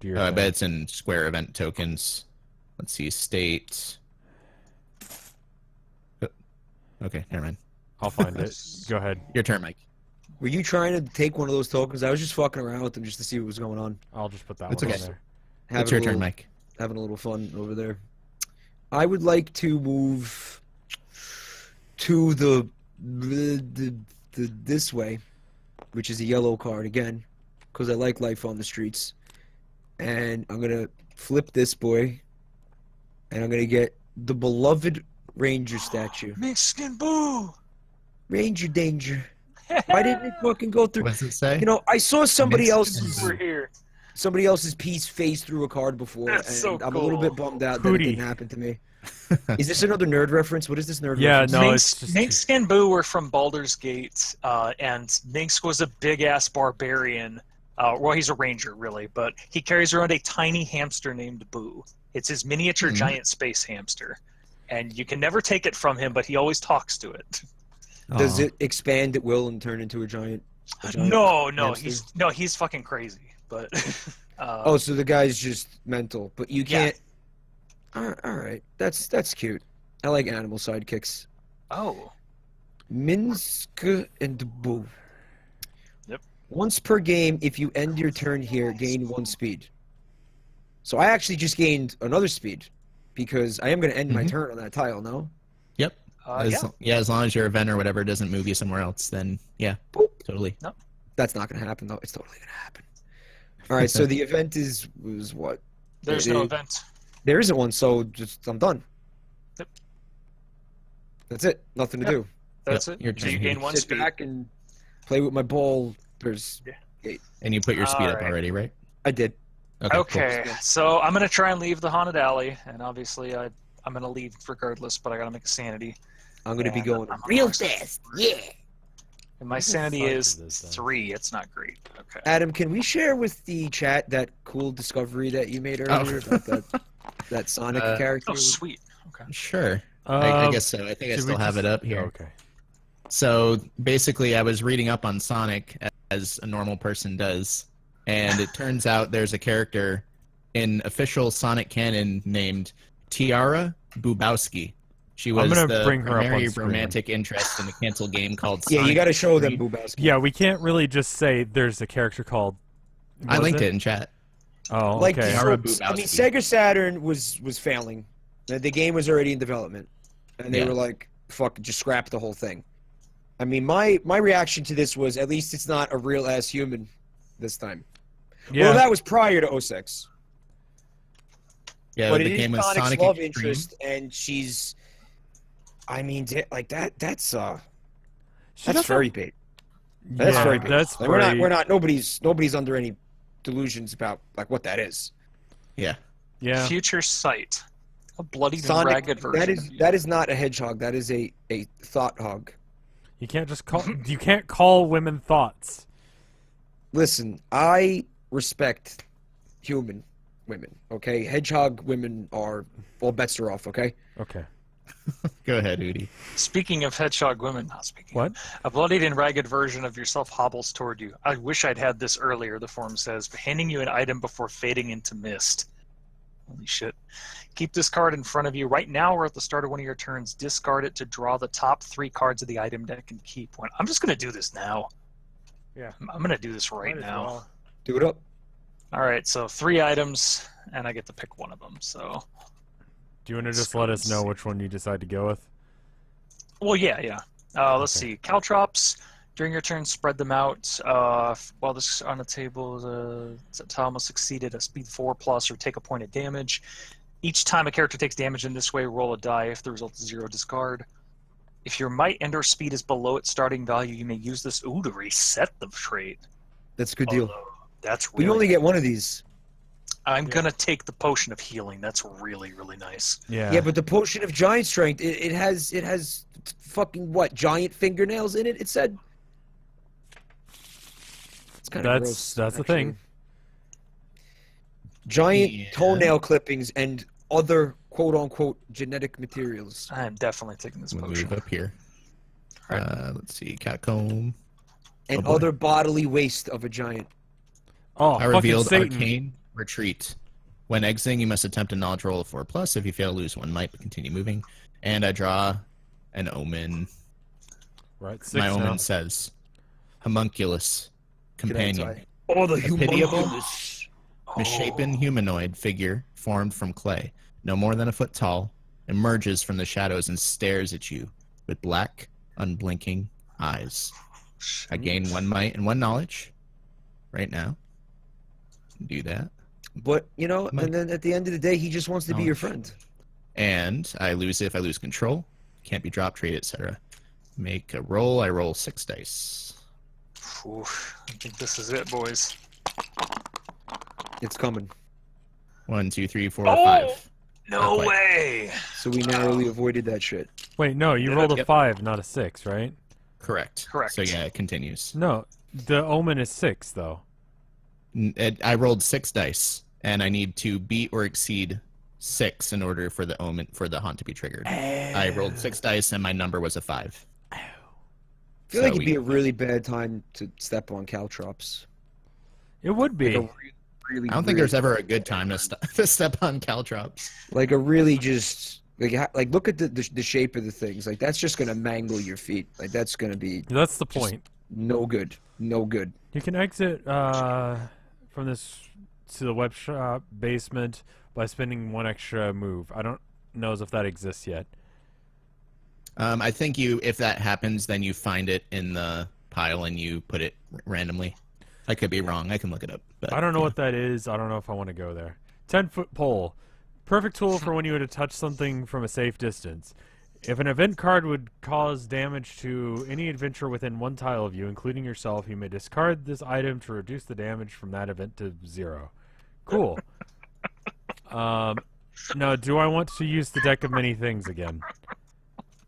Do your I thing. bet it's in Square event tokens. Let's see, state. Oh, okay, never mind. I'll find it. Go ahead. Your turn, Mike. Were you trying to take one of those tokens? I was just fucking around with them just to see what was going on. I'll just put that It's one okay. on there. It's your turn, Mike. Having a little fun over there. I would like to move to the this way, which is a yellow card again, because I like life on the streets. And I'm gonna flip this boy, and I'm gonna get the beloved Ranger statue. Mexican boo! Ranger danger. Why didn't it fucking go through? What does it say? You know, I saw somebody Mexican else's We're here. piece phase through a card before, That's and so I'm a little bit cool. bummed out that it Hootie. didn't happen to me. Is this another nerd reference? What is this nerd Yeah, reference? no, Minx, it's just... Minx and Boo were from Baldur's Gate, and Minx was a big-ass barbarian. Well, he's a ranger, really, but he carries around a tiny hamster named Boo. It's his miniature giant space hamster, and you can never take it from him, but he always talks to it. Does Aw. it expand at will and turn into a giant No, hamster? he's fucking crazy. But Oh, so the guy's just mental, but you Yeah. can't. All right, that's cute. I like animal sidekicks. oh, Minsk and Boo. Yep. Once per game, if you end your turn here, gain 1 speed. So I actually just gained another speed because I am going to end my Mhm. turn on that tile. No. Yep. yeah. As long as your event or whatever doesn't move you somewhere else, then yeah, Boop. totally. That's not going to happen though. It's totally going to happen. All right. So the event was what? There's It no is- event. There isn't one. So just I'm done. Yep. That's it. Nothing to Yep. do. That's Yep, it. your So you turn. gain 1 Sit speed. back and play with my ball. There's. And you put your speed up Alright. already, right? I did. Okay, cool. so I'm gonna try and leave the haunted alley, and obviously I'm gonna leave regardless, but I gotta make a sanity. I'm going to be And going I'm real gonna- fast. Yeah. And my What the sanity fuck is is this then? 3. It's not great. Okay. Adam, can we share with the chat that cool discovery that you made earlier about that Sonic character? Oh, sweet. Okay. Sure. I Um, guess so. I think I should still we have just- it up here. Okay. So basically, I was reading up on Sonic as a normal person does, and it turns out there's a character in official Sonic canon named Tiara Bubowski. She was gonna the bring her up on primary screen. romantic interest in the canceled game called Yeah, Sonic you got to show them 3. Bubowski. Yeah, we can't really just say there's a character called... I was linked it in chat. Oh, Like, okay. Tiara so, I mean, Bubowski. Sega Saturn was failing. The game was already in development, and they Yeah. were like, "Fuck, just scrap the whole thing." I mean, my reaction to this was, at least it's not a real ass human this time. Yeah. Well, that was prior to 06. Yeah, But the it is game was Sonic's Sonic love Extreme. interest, and she's. I mean, like that. That's She that's doesn't- very big. That's yeah, very big. That's Like, very... we're not. Nobody's under any delusions about like what that is. Yeah. Yeah. Future Sight. A bloody Sonic. ragged version. That is not a hedgehog. That is a thought hog. You can't just call... You can't call women thoughts. Listen, I respect human women. Okay, hedgehog women are all bets are off. Okay, Okay. Go ahead, Udi. Speaking of hedgehog women, not speaking. What? A bloodied and ragged version of yourself hobbles toward you. I wish I'd had this earlier, the form says, handing you an item before fading into mist. Holy shit. Keep this card in front of you right now or at the start of one of your turns. Discard it to draw the top 3 cards of the item deck and keep one. I'm just going to do this now. Yeah. I'm going to do this right now. Well. Do it up. All right, so 3 items, and I get to pick one of them. So, Do you want to just let us know which one you decide to go with? well, yeah. Let's see. Caltrops. During your turn, spread them out. While this is on the table, the tile must succeed at a speed 4+ or take a point of damage. Each time a character takes damage in this way, roll a die. If the result is 0, discard. If your might and/or speed is below its starting value, you may use this to reset the trait. That's a good deal. That's We really only get one of these. I'm gonna take the potion of healing. That's really, really nice. Yeah. Yeah, but the potion of giant strength, it has fucking what, giant fingernails in it? It said. It's kind of gross. That's the actually. thing. Giant toenail clippings and other quote-unquote genetic materials. I am definitely taking this We'll potion. move up here. Alright. Let's see. Catcomb. And boy. other bodily waste of a giant. Oh, I fucking revealed Satan. Arcane Retreat. When exiting, you must attempt a knowledge roll of 4+. If you fail, lose 1 might, but continue moving. And I draw an omen. Right, 6 My now. omen says, homunculus, companion, Oh, the pitiable, humunculus. misshapen humanoid figure formed from clay, no more than a foot tall, emerges from the shadows and stares at you with black, unblinking eyes. I gain 1 might and 1 knowledge right now. Do that. But, you know, and then at the end of the day, he just wants to be your friend. And I lose it if I lose control. Can't be dropped, trade, etc. Make a roll. I roll 6 dice. Oof, I think this is it, boys. It's coming. 1, 2, 3, 4, Oh! 5. No Not quite. way! So we narrowly avoided that shit. Wait, no, you Yeah, rolled a yep. 5, not a 6, right? Correct. Correct. So yeah, it continues. No, the omen is 6, though. I rolled 6 dice, and I need to beat or exceed 6 in order for the omen for the haunt to be triggered. I rolled 6 dice, and my number was a 5. I feel like it'd be a really bad time to step on caltrops. It would be. Like a really, I don't think there's ever a good time to step on caltrops. like a really just like look at the shape of the things. Like that's just gonna mangle your feet. Like that's gonna be That's the just point. no good. No good. You can exit from this to the web shop basement by spending 1 extra move. I don't know if that exists yet. I think if that happens, then you find it in the pile and you put it randomly. I could be wrong. I can look it up. But, I don't know yeah. what that is. I don't know if I want to go there. 10-foot pole. Perfect tool for when you were to touch something from a safe distance. If an event card would cause damage to any adventurer within 1 tile of you, including yourself, you may discard this item to reduce the damage from that event to 0. Cool. Now, do I want to use the deck of many things again?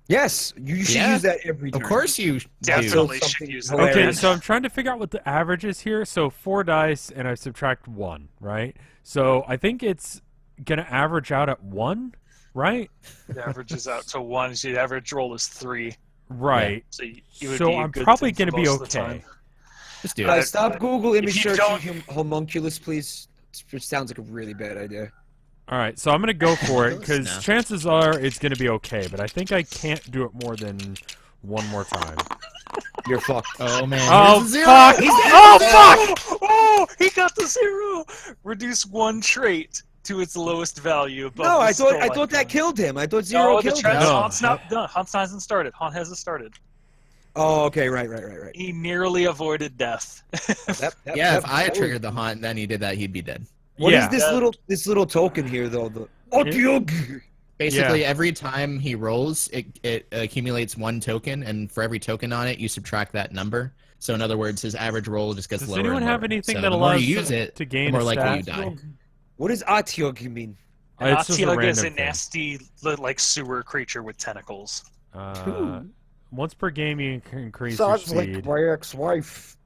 Yes, you should Yeah. use that every time. Of course you Definitely do. should use Something that. Okay, so I'm trying to figure out what the average is here. So 4 dice, and I subtract 1, right? So I think it's gonna average out at 1, right? It averages out to 1, so the average roll is 3. Right. So you would So be a I'm good probably thing for gonna be most of the okay. time. just do Guys, it. stop Google image If you searching don't- homunculus, please. It sounds like a really bad idea. All right, so I'm gonna go for it because No. chances are it's gonna be okay, but I think I can't do it more than 1 more time. You're fucked. Oh man. Oh here's a 0. fuck! Oh fuck! Oh, he got the 0. Reduce 1 trait to its lowest value. Above No, the I skull thought that icon. killed him. I thought No, 0 the killed him. trans- No. Haunt's not done. Haunt hasn't started. Haunt hasn't started. Oh, okay, right. He nearly avoided death. Yeah, if I triggered the haunt and then he did that, he'd be dead. What is Yeah. this little token here though? The Otyug. Basically, every time he rolls, it accumulates 1 token, and for every token on it, you subtract that number. So in other words, his average roll just gets Does lower. anyone and have lower. anything so that the more allows you use them it, to gain the more a likely you stat? die. What does Otyug mean? It's just a Atiug random is a thing. nasty, like sewer creature with tentacles. Once per game, you can increase your speed. my ex-wife.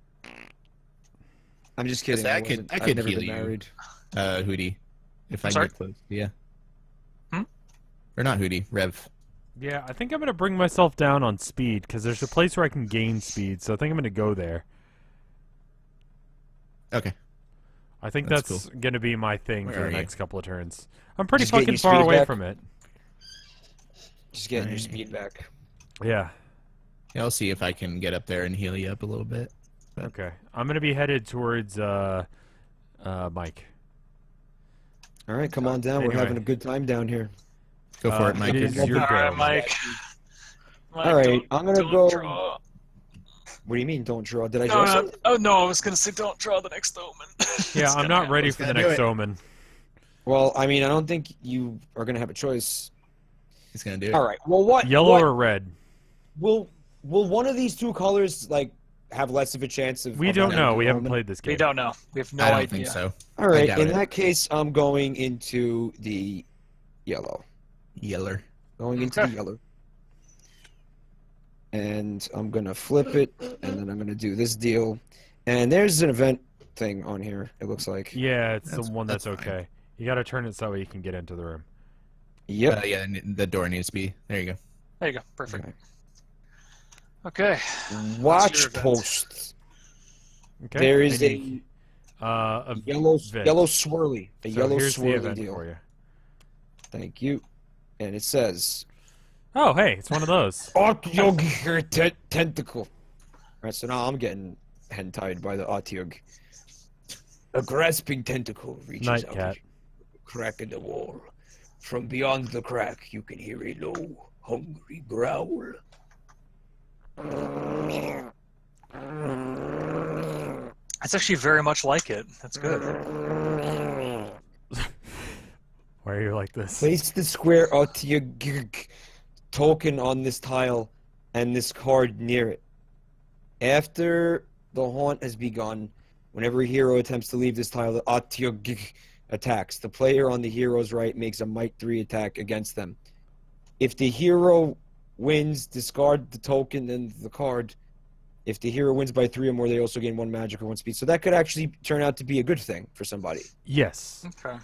I'm just kidding. I I've could never heal been you. married. Hootie, if I I'm can sorry? get close. Yeah. Hmm? Or not Hootie, Rev. Yeah, I think I'm gonna bring myself down on speed because there's a place where I can gain speed, so I think I'm gonna go there. Okay. I think that's gonna be my thing for the next couple of turns. I'm pretty Just getting fucking your far speed away back? from it. Just getting your speed back. Yeah. Yeah, I'll see if I can get up there and heal you up a little bit. But... Okay. I'm gonna be headed towards Mike. All right, come on down. Anyway. We're having a good time down here. Go for it, Mike. It is your All go. right, Mike. All right, I'm gonna go. Draw. What do you mean, don't draw? Did I draw No, something? oh no, I was gonna say don't draw the next omen. Yeah, I'm not ready for the next omen. Well, I mean, I don't think you are gonna have a choice. He's gonna do it. All right. Well, what? Yellow or red? Will one of these two colors like have less of a chance of? We don't know. We haven't played this game. We don't know. We have no I don't idea. think so. All right. doubt In it. that case, I'm going into the yellow. Yeller. Going into the yellow. And I'm gonna flip it, and then I'm gonna do this deal. And there's an event thing on here. It looks like. Yeah, it's the one that's that's fine. okay. You gotta turn it so that way you can get into the room. Yep. Yeah, the door needs to be. There you go. There you go. Perfect. Okay. Okay. Watch your event? posts. Okay. There is I a need, yellow event. yellow swirly. A So yellow here's the swirly event deal. for you. Thank you. And it says Oh, hey, it's one of those. Otyug tentacle. Alright, so now I'm getting hentied by the Otyug. A grasping tentacle reaches Night out cat. to a crack in the wall. From beyond the crack, you can hear a low, hungry growl. It's actually very much like it. That's good. Why are you like this? Place the square Otyug token on this tile and this card near it. After the haunt has begun, whenever a hero attempts to leave this tile, the Otyug attacks. The player on the hero's right makes a Might 3 attack against them. If the hero wins, discard the token and the card. If the hero wins by 3 or more, they also gain 1 magic or 1 speed. So that could actually turn out to be a good thing for somebody. Yes. Okay.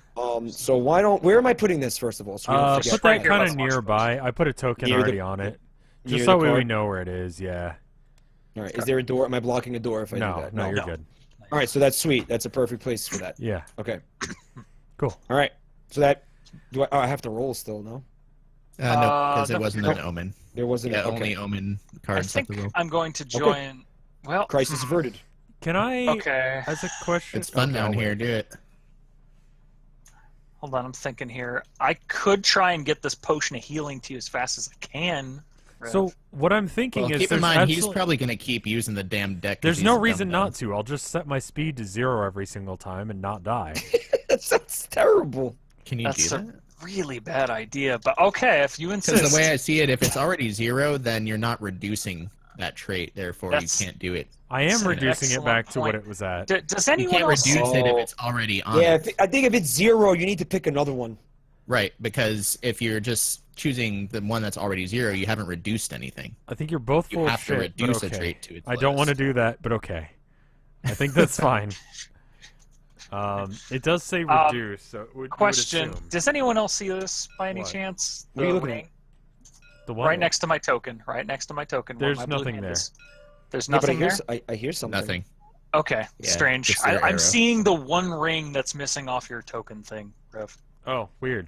So why don't... Where am I putting this, first of all? So we don't forget. Put right that here, kind let's of watch nearby. I put a token Near the- already on it. near Just the so we card? know where it is, yeah. All right. Is there a door? Am I blocking a door if I do No, that? no, you're No. good. All right. So that's sweet. That's a perfect place for that. Yeah. Okay. Cool. All right. So that... Do I have to roll still, no? No, because no. it wasn't an omen. There wasn't... Yeah, okay. only omen I cards have think to roll. I'm going to join. Well, Crisis averted. Can I, okay. as a question... It's fun okay, down I'll here. wait. Do it. Hold on, I'm thinking here. I could try and get this potion of healing to you as fast as I can. Rev. So, what I'm thinking Well, is keep in there's mind, he's absolute- probably going to keep using the damn deck. 'cause There's he's no a reason dum-dum. not to. I'll just set my speed to 0 every single time and not die. That's terrible. Can you That's do a that? really bad idea, but okay, if you insist. Because the way I see it, if it's already 0, then you're not reducing that trait. Therefore, That's- you can't do it. I That's am an reducing it excellent back to what point. it was at. Does You anyone can't else? reduce it if Oh. it's already on Yeah, it. I think if it's 0, you need to pick another one. Right, because if you're just choosing the one that's already 0, you haven't reduced anything. I think you're both You full have of to shit, reduce but a okay. trait to its I don't want to lowest. do that, but okay. I think that's fine. It does say reduce, so it would, Question: you would assume. Does anyone else see this by any What? chance? What are you The looking at? ring? The one? Right next to my token. Right next to my token. where There's my blue nothing hand there. is. There's Yeah, but nothing there. I hear something. Nothing. Okay, Yeah, strange. just their I'm arrow. seeing the one ring that's missing off your token thing, Rev. Oh, weird.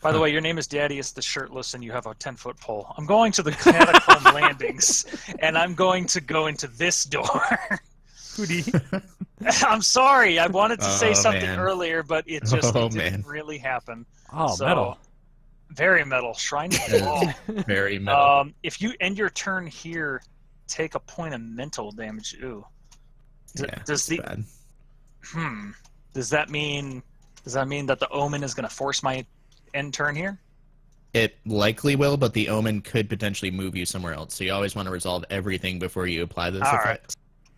By the way, your name is Daddius the Shirtless, and you have a 10-foot pole. I'm going to the Catacomb Landings, and I'm going to go into this door. Hootie. I'm sorry, I wanted to say Oh, something man. earlier, but it just Oh, it didn't man. really happen. Oh, So, metal. Very metal. Shrine to the wall. Very metal. If you end your turn here, take a point of mental damage. Ooh. yeah, does it's the bad. Does that mean that the omen is going to force my end turn here? It likely will, but the omen could potentially move you somewhere else. So you always want to resolve everything before you apply this All effect.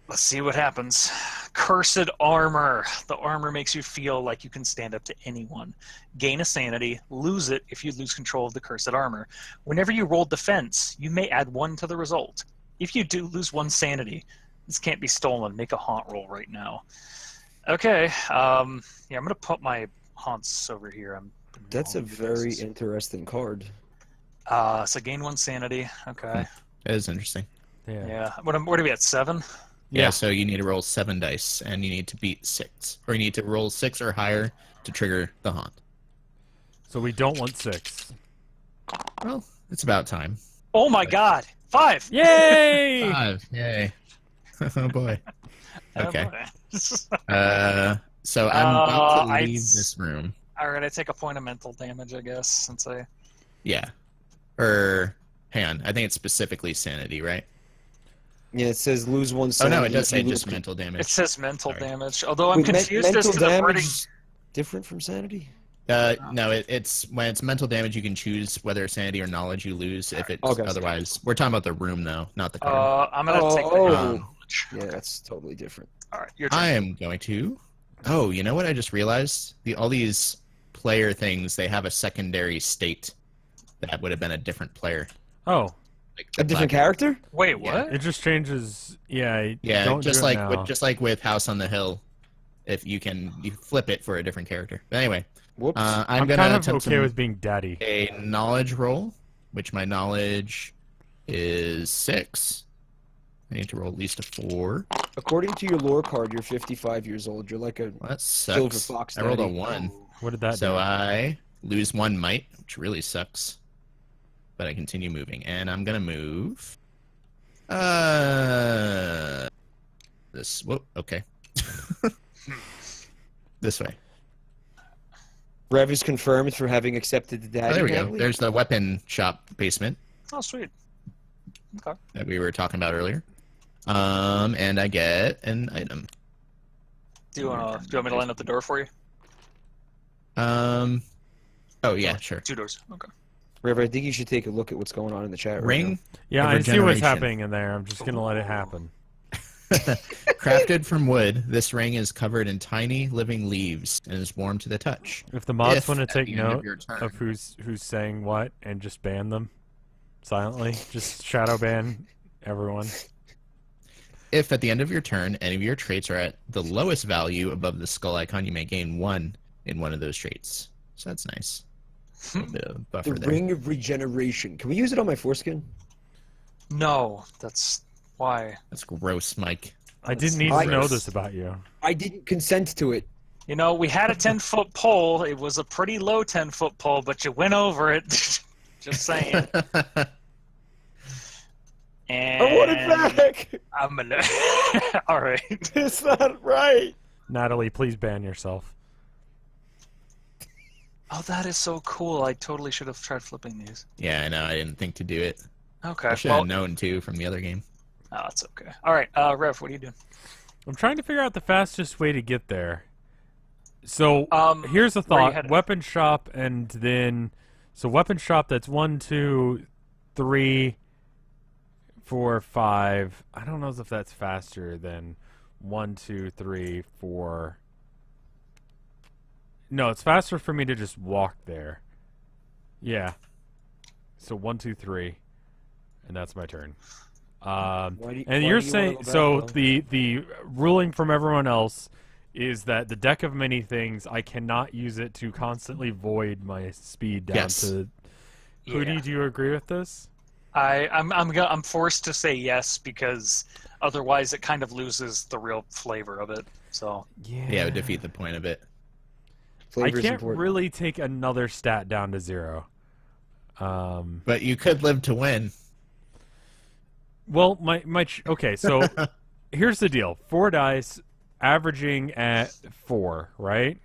Let's see what happens. Cursed armor. The armor makes you feel like you can stand up to anyone. Gain a sanity. Lose it if you lose control of the cursed armor. Whenever you roll defense, you may add 1 to the result. If you do lose 1 sanity, this can't be stolen. Make a haunt roll right now. Okay. I'm going to put my haunts over here. That's a very interesting card. So gain 1 sanity. Okay. That is interesting. Yeah. What are we at? 7? Yeah, so you need to roll 7 dice, and you need to beat 6. Or you need to roll 6 or higher to trigger the haunt. So we don't want 6. Well, it's about time. Oh my god! 5! Yay! 5, yay. Oh boy. Okay. Oh, boy. So I'm about to I'd leave this room. Alright, I take a point of mental damage, I guess, since I... Yeah. Or, hang on, I think it's specifically sanity, right? Yeah, it says lose 1 Oh sanity. no, it does say you just lose- mental damage. It says mental Sorry. damage, although I'm Wait, confused as mental to the damage wording. is different from sanity? No, it's when it's mental damage, you can choose whether sanity or knowledge you lose. If it's Okay. otherwise, we're talking about the room though, not the card. I'm gonna take the Oh. knowledge. Yeah, that's totally different. Alright, your turn. I am going to. Oh, you know what? I just realized all these player things, they have a secondary state that would have been a different player. Oh, Like A different character? Wait, Yeah. what? it just changes. Yeah. Yeah, don't just do it like now. just like with House on the Hill, if you flip it for a different character. But anyway, Whoops. I'm I'm gonna kind of attempt okay with being daddy. a knowledge roll, which my knowledge is 6. I need to roll at least a 4. According to your lore card, you're 55 years old. You're like a Well, that silver sucks. fox. I rolled a daddy. 1, What did that so do? I lose 1 might, which really sucks. But I continue moving, and I'm gonna move. This. Whoa. Okay. This way. Rev is confirmed for having accepted the Oh, daddy. there we go. Natalie. There's the weapon shop basement Oh, sweet. Okay. that we were talking about earlier. And I get an item. Do you want me to line up the door for you? Oh yeah, sure. 2 doors. Okay. Rev, I think you should take a look at what's going on in the chat right Ring. Yeah, of I see what's regeneration. happening in there. I'm just gonna let it happen. Crafted from wood, this ring is covered in tiny living leaves and is warm to the touch. If the mods If want to at take the end of note your turn- of who's saying what and just ban them silently, just shadow ban everyone. If at the end of your turn, any of your traits are at the lowest value above the skull icon, you may gain 1 in one of those traits. So that's nice. A little bit of buffer The there. ring of regeneration. Can we use it on my foreskin? No, that's why. That's gross, Mike. I didn't need to I- know this about you. I didn't consent to it. You know, we had a 10-foot pole. It was a pretty low 10-foot pole, but you went over it. Just saying. And I want it back. I'm gonna. All right. It's not right. Natalie, please ban yourself. Oh, that is so cool. I totally should have tried flipping these. Yeah, I know. I didn't think to do it. Okay. I should Well, have known too from the other game. oh, it's okay. All right, Rev, what are you doing? I'm trying to figure out the fastest way to get there. So here's a where you thought: headed? weapon shop, and then weapon shop. That's 1, 2, 3, 4, 5. I don't know if that's faster than 1, 2, 3, 4. No, it's faster for me to just walk there. Yeah. So 1, 2, 3, and that's my turn. Why do you- And why you're do you wanna saying go back, so though? the ruling from everyone else is that the deck of many things, I cannot use it to constantly void my speed down Yes. to. Hootie, do you agree with this? I'm forced to say yes because otherwise it kind of loses the real flavor of it. So Yeah. Yeah, it would defeat the point of it. I Flavor's can't important. really take another stat down to 0. But you could live to win. Well, okay, so here's the deal: 4 dice, averaging at 4, right?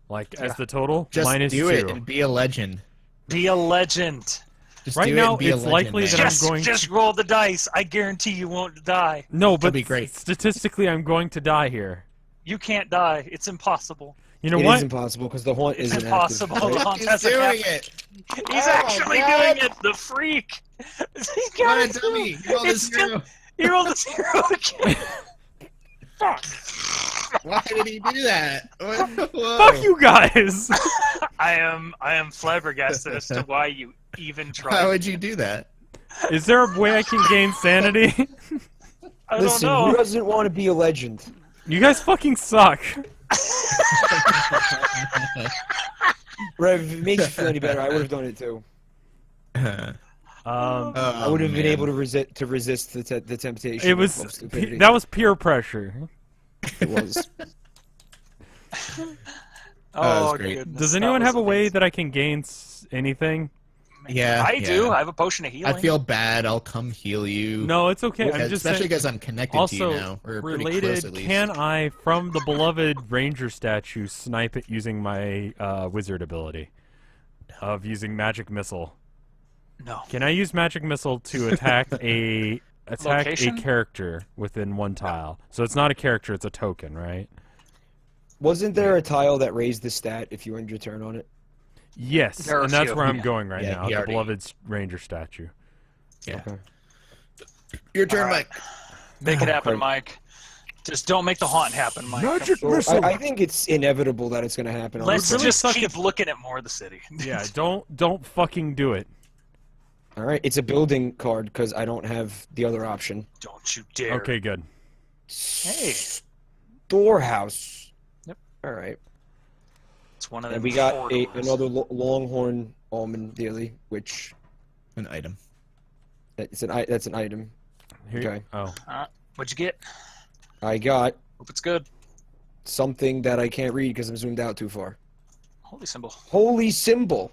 Like as the total Just minus do 2. it and be a legend. be a legend. Just Right do it now, and be a it's legend, likely man. that I'm Just, going just roll the dice. I guarantee you won't die. No, but be great. statistically, I'm going to die here. You can't die. It's impossible. You know It what? is impossible because the haunt It's isn't impossible. active. The right? haunt He's hasn't doing happened. it. He's Oh, actually God. doing it. The freak. He What got a it too. dummy. You rolled a It's still- 0. He rolled a 0 again. Fuck. Why did he do that? Whoa. Fuck you guys! I am flabbergasted as to why you even Why tried. would you do that? Is there a way I can gain sanity? I don't Listen, know. who doesn't want to be a legend? You guys fucking suck. Rev, if it makes you feel any better, I would have done it too. I would have been able to resist the temptation. It was that was peer pressure. It was. Oh, great. goodness. Does anyone have a way that I can gain anything? Yeah, I do. I have a potion of healing. I feel bad. I'll come heal you. No, it's okay. I'm just especially saying, because I'm connected also, to you now. Or pretty close, related, at least. can I, from the beloved ranger statue, snipe it using my wizard ability of using magic missile? No. Can I use magic missile to attack a Location? character within one tile? So it's not a character; it's a token, right? Wasn't there a tile that raised the stat if you end your turn on it? Yes, There are and that's few. where I'm going right Yeah, now. he The already- beloved ranger statue. Yeah. Okay. Your turn, All right. Mike. Make it happen, Great. Mike. Just don't make the haunt happen, Mike. Well, I think it's inevitable that it's going to happen. Let's really just suck keep looking at more of the city. Yeah, don't fucking do it. All right, it's a building card because I don't have the other option. Don't you dare. Okay, good. Hey. Storehouse. Yep. All right. It's one of them. And we got corridors. another longhorn almond daily, which An item. that's an item. Here, Okay. Oh. What'd you get? I got Hope it's good. something that I can't read because I'm zoomed out too far. Holy symbol. Holy symbol.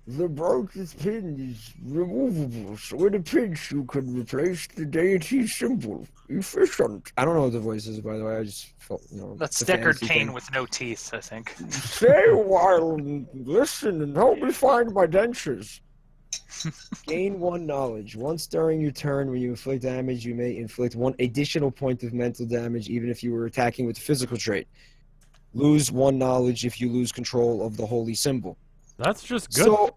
The brooch's pin is removable, so with a pinch you can replace the deity's symbol. Efficient. I don't know what the voice is, by the way. I just felt, That's it's a Deckard fantasy Cain thing. with no teeth, I think. Stay a while and listen and help me find my dentures. Gain 1 knowledge. Once during your turn, when you inflict damage, you may inflict 1 additional point of mental damage, even if you were attacking with a physical trait. Lose 1 knowledge if you lose control of the holy symbol. That's just good. So,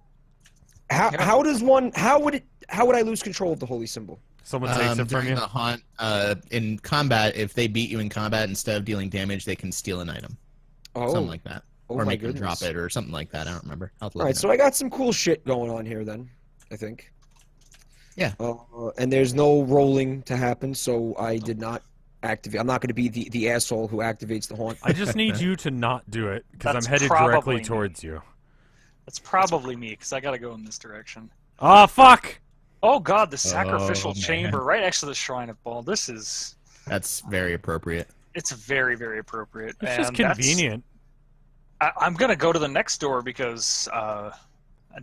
how would I lose control of the holy symbol? Someone takes it from During you. the haunt, in combat, if they beat you in combat, instead of dealing damage, they can steal an item. Oh, Something like that. oh Or my make them goodness. drop it or something like that. I don't remember. I'll have to All look right, it so up. I got some cool shit going on here then, I think. Yeah. And there's no rolling to happen, so I did not activate. I'm not going to be the asshole who activates the haunt. I just need you to not do it because That's I'm headed probably directly me. towards you. That's probably me, because I gotta go in this direction. Ah, fuck! Oh god, the sacrificial man. chamber right next to the Shrine of Ball. This is... That's very appropriate. It's very, very appropriate. It's and just convenient. I'm gonna go to the next door because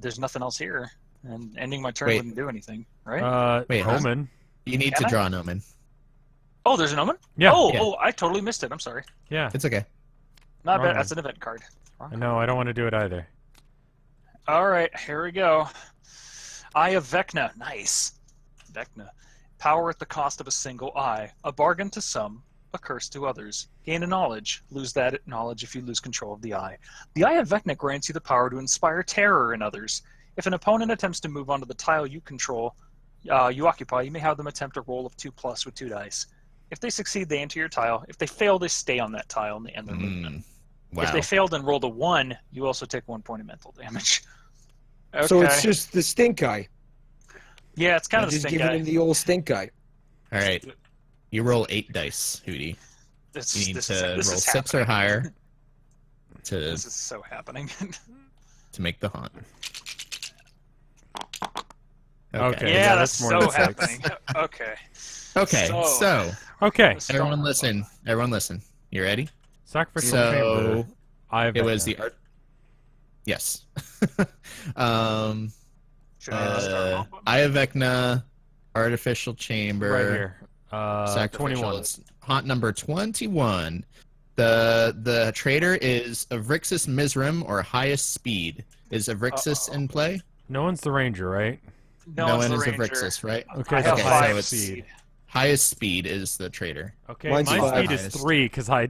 there's nothing else here. And ending my turn Wait. wouldn't do anything, right? Wait, huh? Omen. You need Can to I? draw an omen. Oh, there's an omen? Yeah. Oh, Yeah. oh, I totally missed it. I'm sorry. Yeah. It's okay. Not Wrong bad. one. That's an event card. No, I don't want to do it either. All right, here we go. Eye of Vecna. Nice. Vecna. Power at the cost of a single eye. A bargain to some, a curse to others. Gain a knowledge. Lose that knowledge if you lose control of the eye. The Eye of Vecna grants you the power to inspire terror in others. If an opponent attempts to move onto the tile you control, you occupy, you may have them attempt a roll of 2+ with 2 dice. If they succeed, they enter your tile. If they fail, they stay on that tile and they end their movement. Wow. If they failed and rolled a 1, you also take 1 point of mental damage. Okay. So it's just the stink eye. Yeah, it's kind of the Just stink giving eye. him the old stink eye. All right. You roll 8 dice, Hootie. This, You need this to is, roll this is 6 or happening. higher to This is so happening. make the haunt. Okay. yeah, that's that's more so than 6. happening. Okay. Okay. So Okay. everyone listen. Everyone listen. You ready? Sacrificial So chamber. it was the art. Yes. Should I start off? Eye of Vecna, artificial chamber. right here. Sacrificial. 21. It's haunt number 21. The trader is Avrixis Mizrim or highest speed. Is Avrixis in play? No one's the ranger, right? No, one it's is the ranger. Avrixis, right? Okay, I have Okay, so 5 it's- speed. Highest speed is the trader. Okay, Mine's my 5. speed is 3 because I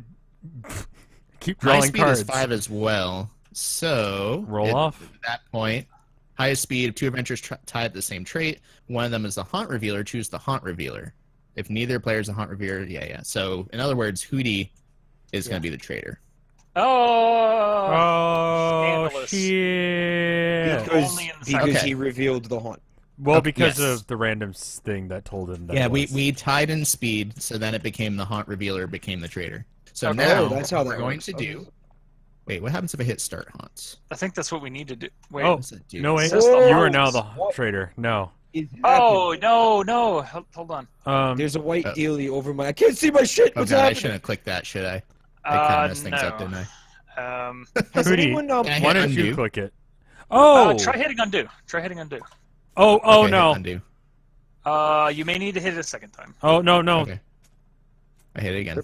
keep My drawing speed cards. is 5 as well. So Roll off. At that point, highest speed. 2 adventures tied the same trait. One of them is the haunt revealer. Choose the haunt revealer. If neither player is a haunt revealer, yeah. So in other words, Hootie is going to be the trader. Oh! Oh Scandalous. shit! Because Only in because Okay. he revealed the haunt. Well, Okay, because yes. of the random thing that told him that. Yeah, it was. we tied in speed, so then it became the haunt revealer became the trader. So Okay. now Oh, that's how what that we're going works. to Okay. do Wait, what happens if I hit start haunts? I think that's what we need to do. Wait. Oh, What does it do? no, wait. Says the You are now the hosts. trader. No. Oh, no. Hold on. There's a white dealie over my. I can't see my shit. Oh What's god, I happening? shouldn't have clicked that, should I? I kind of messed things up, No. didn't I? Has Hootie, anyone Can I why hit don't you undo? click it? Oh! Try hitting undo. Oh, Okay, hit no. undo. You may need to hit it a second time. Oh, no. Okay. I hit it again.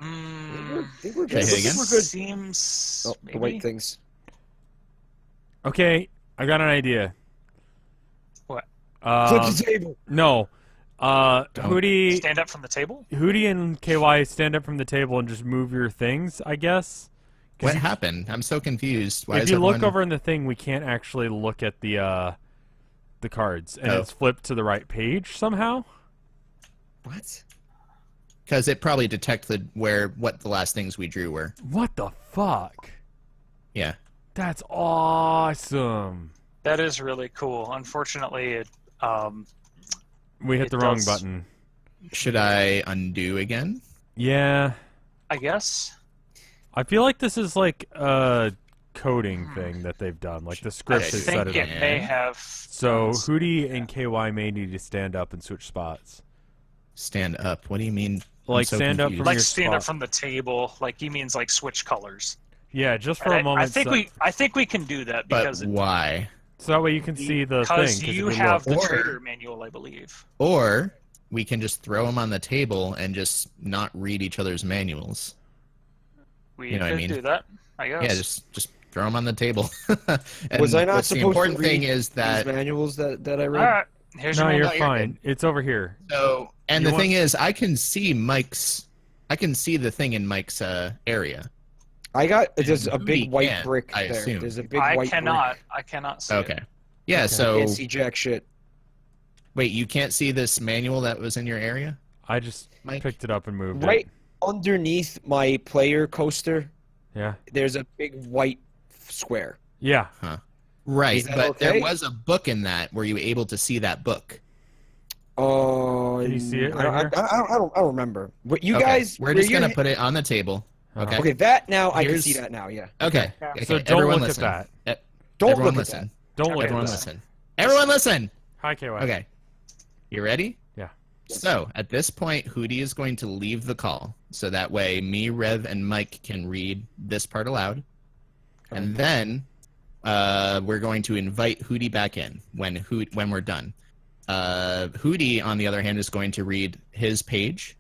Mm, I think we're Can I good. hit again? We're good. Seems. Oh, the maybe? white things. Okay, I got an idea. What? Flip the table. No. Hootie Stand up from the table? and KY stand up from the table and just move your things, I guess. What happened? I'm so confused. Why If is you everyone... look over in the thing, we can't actually look at the cards, and Oh. it's flipped to the right page somehow. What? Because it probably detected what the last things we drew were. What the fuck? Yeah. That's awesome. That is really cool. Unfortunately, it We hit It the wrong does. button. Should I undo again? Yeah. I guess. I feel like this is like a coding thing that they've done. Like the I script has set think it it up. may have. So Hootie and KY may need to stand up and switch spots. Stand up. What do you mean? I'm Like, so stand up confused. from Like your stand up spot. from the table. Like he means like switch colors. Yeah, just for And a moment. I think we can do that But because why? So that way you can see the thing. because you if have look- the Or- trader manual, I believe. Or we can just throw them on the table and just not read each other's manuals. We You know what I could mean? do that. I guess. Yeah, just throw them on the table. And Was I not what's the supposed important to read thing is that these manuals that I All read? right. Here's No, your you're manual. you're fine. It's over here. so. And You the want- thing is, I can see the thing in Mike's area. I got there's a Hootie big white can't, brick I there. assume. There's a big I white cannot. brick. I cannot see. Okay. It. Yeah. I So can't see jack shit. wait, you can't see this manual that was in your area, I just Mike? picked it up and moved Right it. underneath my player coaster, Yeah. there's a big white square. Yeah. Right, Is that but okay? there was a book in that. Were you able to see that book? Can you see it I don't, right here? I don't remember. But you Okay, guys, we're just you're- gonna put it on the table. Okay. Okay, that now I can Here's- see that now. Yeah. Okay. Yeah. Okay, So don't everyone look listen. at that. Don't Everyone look at listen. Don't look Everyone at that. listen. Everyone listen. Hi, KY. Okay. You ready? Yeah. So at this point, Hootie is going to leave the call, so that way me, Rev, and Mike can read this part aloud, and then we're going to invite Hootie back in when we're done. Hootie, on the other hand, is going to read his page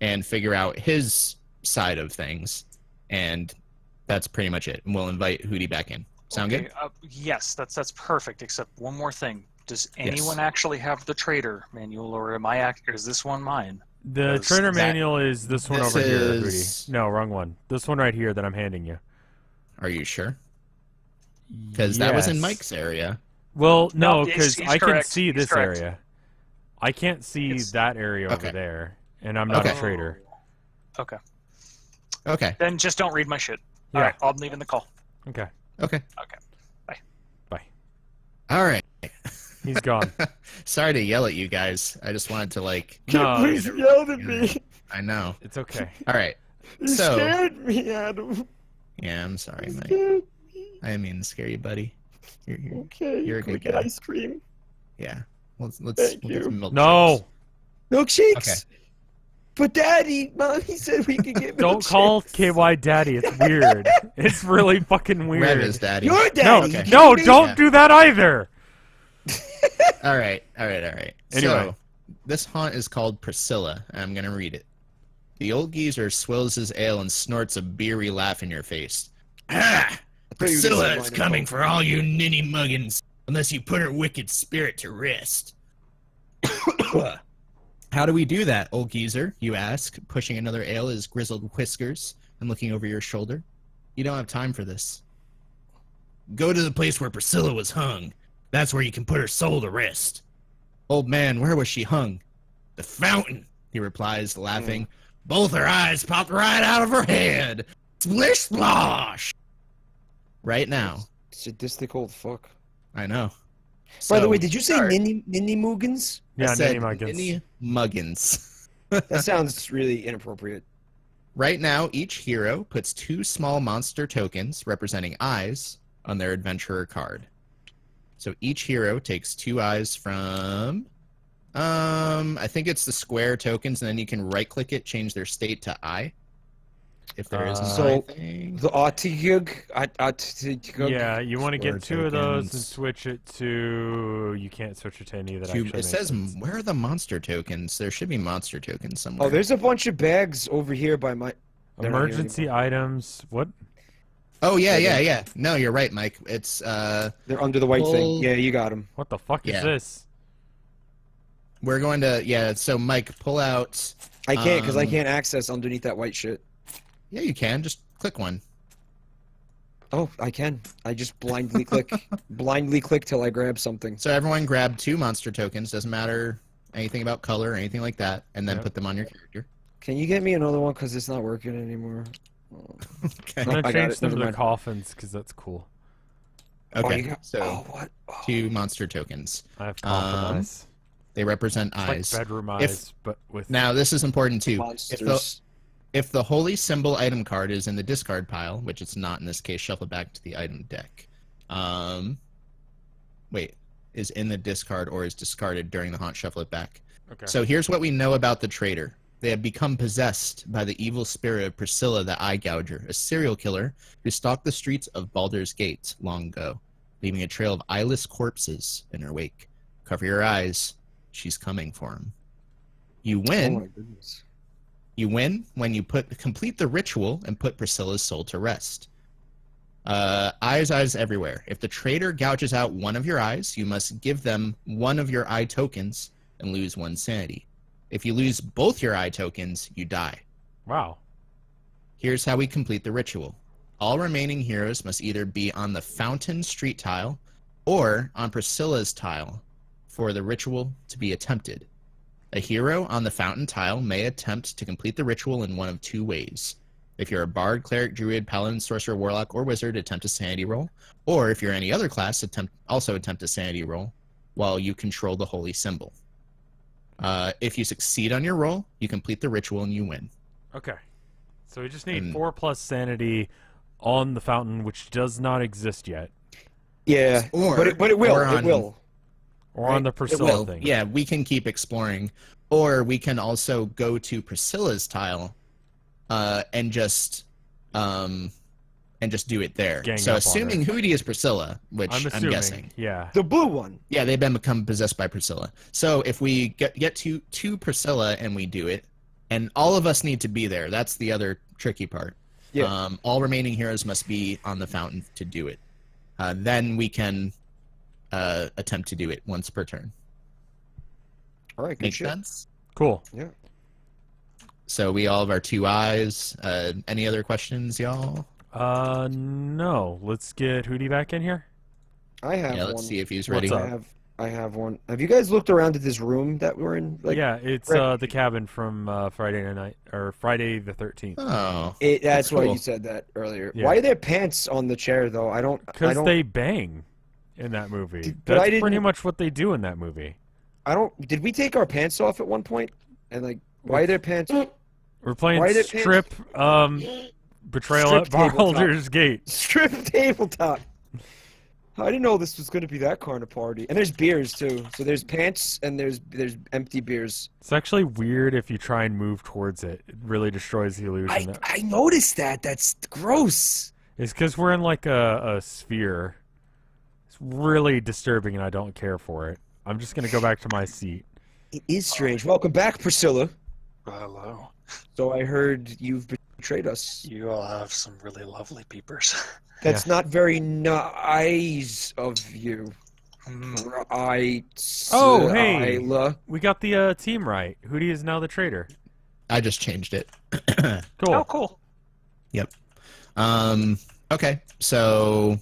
and figure out his side of things, and that's pretty much it. And we'll invite Hootie back in. Sound Okay, good? yes, that's perfect. Except one more thing. Does Yes. anyone actually have the trader manual, or am I? Or is this one mine? The Because trainer that- manual is this one This over here, is- Hootie. No, wrong one. This one right here that I'm handing you. Are you sure? Because that was in Yes. Mike's area. Well, no, No, because he's I can correct. see He's this correct. area. I can't see It's- that area over Okay. there, and I'm not Okay. a trader. Okay. Okay. Then just don't read my shit. Yeah. All right, I'm leaving the call. Okay, Okay. Okay. Bye. bye. All right. He's gone. Sorry to yell at you guys. I just wanted to No, Please yelled at me. I know. it's okay. All right. You So- scared me, Adam. Yeah, I'm sorry, You Mike. scared me. I didn't mean to scare you, buddy. You're Okay, You're a can we good get guy. ice cream? yeah. Let's Thank we'll get you. some milkshakes. No, Milkshakes. Okay. But Daddy, Mommy said we could get don't milkshakes. call KY daddy. It's weird. It's really fucking weird. Rev is daddy. Your No, daddy. Okay. no, you don't Yeah. do that either. All right. Anyway. So, this haunt is called Priscilla, and I'm going to read it. The old geezer swills his ale and snorts a beery laugh in your face. Ah! Priscilla is coming for all you ninny muggins, unless you put her wicked spirit to rest. How do we do that, old geezer? You ask, pushing another ale his grizzled whiskers and looking over your shoulder. You don't have time for this. Go to the place where Priscilla was hung. That's where you can put her soul to rest. Old man, where was she hung? The fountain, he replies, laughing. Both her eyes popped right out of her head. Splish splosh! Right now. Sadistic old fuck. I know. By the So, way, did you say sorry. Ninny Moogans? Yeah, I said Ninny Muggins. Ninny Muggins. That sounds really inappropriate. Right now, each hero puts 2 small monster tokens representing eyes on their adventurer card. So each hero takes 2 eyes from, I think it's the square tokens, and then you can right-click it, change their state to eye. If there is So thing. the Artigug. Yeah, you want to get 2 of those and tokens. switch it to. You can't switch it to any that actually. It says, where are the monster tokens? There should be monster tokens somewhere. Oh, there's a bunch of bags over here by my. They're not here Emergency items. What? Oh, yeah. No, you're right, Mike. It's, They're under the white thing. Yeah, you got them. What the fuck is this? we're going to, so Mike, pull out. I can't because I can't access underneath that white shit. Yeah, you can. Just click one. Oh, I can. I just blindly click. Blindly click till I grab something. So everyone grab 2 monster tokens. Doesn't matter anything about color or anything like that. And then put them on your character. Can you get me another one because it's not working anymore? Okay. I'm gonna I got change it. them Never to mind. coffins because that's cool. Okay. What? Oh. 2 monster tokens. I have coffin eyes. They represent It's eyes. like bedroom eyes, but with. Now, this is important too. Monsters. If the holy symbol item card is in the discard pile, which it's not in this case, shuffle it back to the item deck. Is in the discard or is discarded during the haunt, shuffle it back. Okay. So here's what we know about the traitor. They have become possessed by the evil spirit of Priscilla the Eye Gouger, a serial killer who stalked the streets of Baulders Gate long ago, leaving a trail of eyeless corpses in her wake. Cover your eyes. She's coming for him. You win. Oh my goodness. You win when you complete the ritual and put Priscilla's soul to rest. Eyes everywhere. If the traitor gouges out one of your eyes, you must give them one of your eye tokens and lose 1 sanity. If you lose both your eye tokens, you die. Wow. Here's how we complete the ritual. All remaining heroes must either be on the fountain street tile or on Priscilla's tile for the ritual to be attempted. A hero on the fountain tile may attempt to complete the ritual in one of 2 ways. If you're a bard, cleric, druid, paladin, sorcerer, warlock, or wizard, attempt a sanity roll. Or if you're any other class, attempt a sanity roll while you control the holy symbol. If you succeed on your roll, you complete the ritual and you win. Okay. So we just need 4 plus sanity on the fountain, which does not exist yet. Yeah, but it will. It will. Or on the Priscilla thing. Yeah, we can keep exploring. Or we can also go to Priscilla's tile and just do it there. So assuming Hootie is Priscilla, which I'm guessing. Yeah. The blue one. Yeah, they've become possessed by Priscilla. So if we get to Priscilla and we do it, and all of us need to be there. That's the other tricky part. Yeah. All remaining heroes must be on the fountain to do it. Then we can attempt to do it once per turn. All right, good Makes shit. sense? Cool. Yeah. So we all have our 2 eyes. Any other questions, y'all? No. Let's get Hootie back in here. I have one. Let's see if he's ready. I have one. Have you guys looked around at this room that we're in? Like, yeah, it's the cabin from Friday night or Friday the 13th. Oh, that's why cool. you said that earlier. Yeah. Why are there pants on the chair though? Because they bang in that movie. But That's pretty much what they do in that movie. Did we take our pants off at one point? And like, why are there pants? We're playing Why did strip Betrayal at Baulders Gate. Strip tabletop. I didn't know this was going to be that kind of party. And there's beers too. So there's pants and there's empty beers. It's actually weird if you try and move towards it. It really destroys the illusion. I noticed that. That's gross. It's because we're in like a sphere. It's really disturbing and I don't care for it. I'm just going to go back to my seat. It is strange. Welcome back, Priscilla. Hello. So I heard you've betrayed us. You all have some really lovely peepers. That's not very nice of you. Oh, hey. We got the team right. Hootie is now the traitor. I just changed it. Cool. Oh, cool. Yep. Okay, so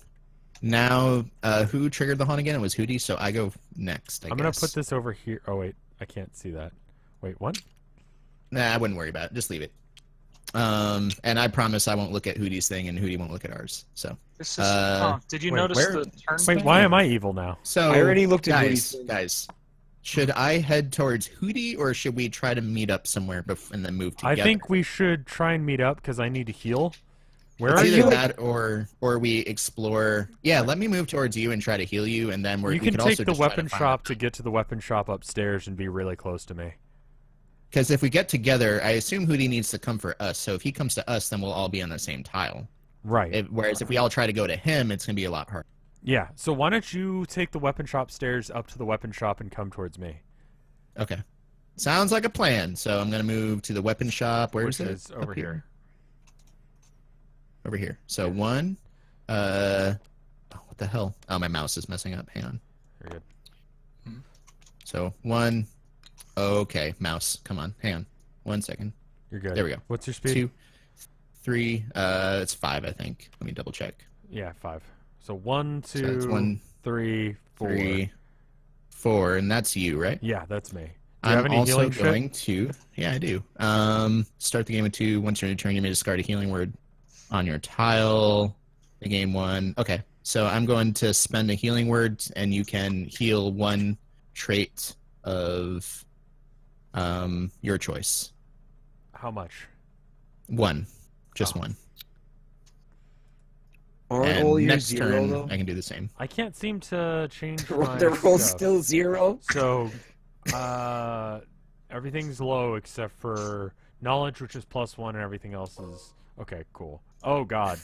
now who triggered the haunt again? It was Hootie, so I go next, I'm going to put this over here. Oh, wait. I can't see that. Wait, what? Nah, I wouldn't worry about it. Just leave it. And I promise I won't look at Hootie's thing, and Hootie won't look at ours. So. This is, did you notice the turn? Wait, why am I evil now? So I already looked at guys. Should I head towards Hootie, or should we try to meet up somewhere and then move together? I think we should try and meet up because I need to heal. Where It's are either you? that or we explore. Yeah, let me move towards you and try to heal you, and then You we can could take also the just try weapon to find shop to get to the weapon shop upstairs and be really close to me. Because if we get together, I assume Hootie needs to come for us. So if he comes to us, then we'll all be on the same tile. Right. Whereas if we all try to go to him, it's going to be a lot harder. Yeah, so why don't you take the weapon shop stairs up to the weapon shop and come towards me? Okay. Sounds like a plan. So I'm going to move to the weapon shop. Where Which is it? is over here. Over here. So one. Oh, what the hell? Oh, my mouse is messing up. Hang on. You're good. So one. Okay, mouse. Come on. Hang on. 1 second. You're good. There we go. What's your speed? 2, 3. It's 5, I think. Let me double check. Yeah, 5. So 1, 2, it's 1, 3, 4. 3, 4, and that's you, right? Yeah, that's me. Do you have I'm any also healing going shit? to. Yeah, I do. Start the game with 2. Once you're in your turn, you may discard a healing word on your tile. The game 1. Okay, so I'm going to spend a healing word, and you can heal 1 trait of your choice. How much? 1, just Oh. 1. Aren't And all your next 0 turn, though? I can do the same. I can't seem to change my They're all stuff. still 0. So, everything's low except for knowledge, which is +1, and everything else is... Okay, cool. Oh, God.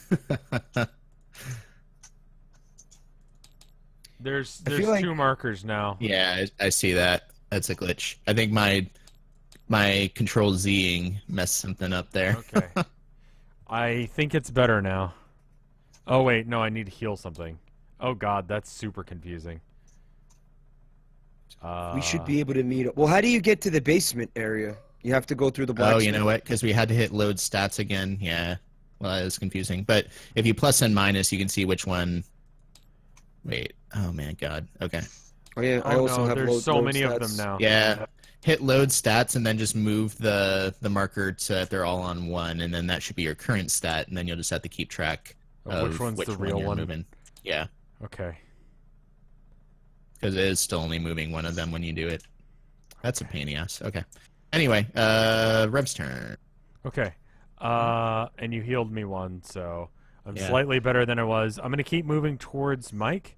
There's I feel like- 2 markers now. Yeah, I see that. That's a glitch. I think my control Zing messed something up there. Okay. I think it's better now. Oh, wait, no, I need to heal something. Oh, God, that's super confusing. We should be able to meet up. Well, how do you get to the basement area? You have to go through the black. Oh, you know what? Because we had to hit load stats again. Yeah. Well, that was confusing. But if you plus and minus, you can see which one. Wait. Oh, man, God. Okay. Oh, yeah, I Oh, also no, have there's load, so load many of stats. them now. Yeah. Hit load stats and then just move the marker so that they're all on 1, and then that should be your current stat, and then you'll just have to keep track Oh, of which one's the real you're one? moving. Yeah. Okay. Because it is still only moving one of them when you do it. That's a pain in the ass. Okay. Anyway, Rev's turn. Okay. And you healed me 1, so I'm Yeah. slightly better than I was. I'm going to keep moving towards Mike.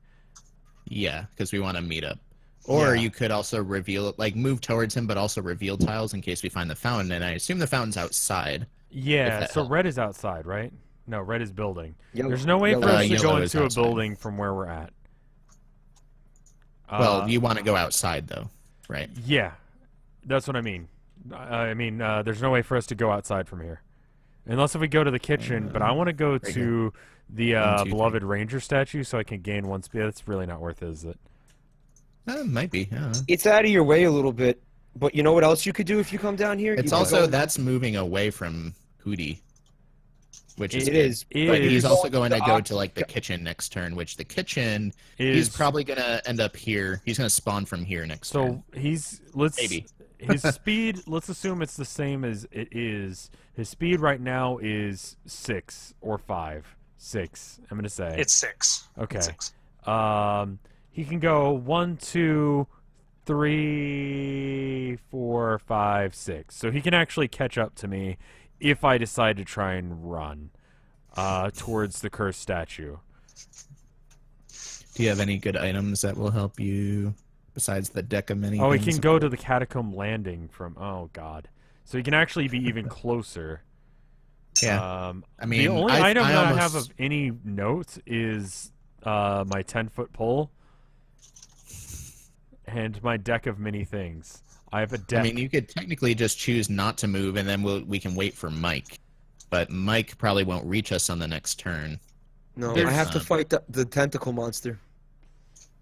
Yeah, because we want to meet up. Or Yeah. you could also reveal, like, move towards him, but also reveal tiles in case we find the fountain. And I assume the fountain's outside. Yeah, that so helps. red is outside, right? No, red is building. Yellow- There's no way for yellow- us to go yellow is into a outside. building from where we're at. Well, you want to go outside, though, right? Yeah, that's what I mean. There's no way for us to go outside from here. Unless if we go to the kitchen, but I want to go right to the 1, 2, beloved ranger statue so I can gain 1 speed. That's really not worth it, is it? Might be. I don't know. It's out of your way a little bit, but you know what else you could do if you come down here? It's You also, go- that's moving away from Hootie. Which is It good. is. But he's Is- also going to the go op- to, like, the kitchen next turn, which the kitchen, Is he's probably going to end up here. He's going to spawn from here next turn. so let's Maybe. his speed. Let's assume it's the same as it is. His speed right now is 6 or 5. 6. I'm gonna say It's 6. okay. It's 6. He can go 1, 2, 3, 4, 5, 6. So he can actually catch up to me if I decide to try and run towards the cursed statue. Do you have any good items that will help you besides the deck of many Oh, he things? can go to the catacomb landing from. Oh God. So he can actually be even closer. Yeah. I mean, the only I item that I have almost- of any note is my 10-foot pole and my deck of many things. I have a deck. I mean, you could technically just choose not to move, and then we can wait for Mike. But Mike probably won't reach us on the next turn. No, There's- I have to fight the tentacle monster.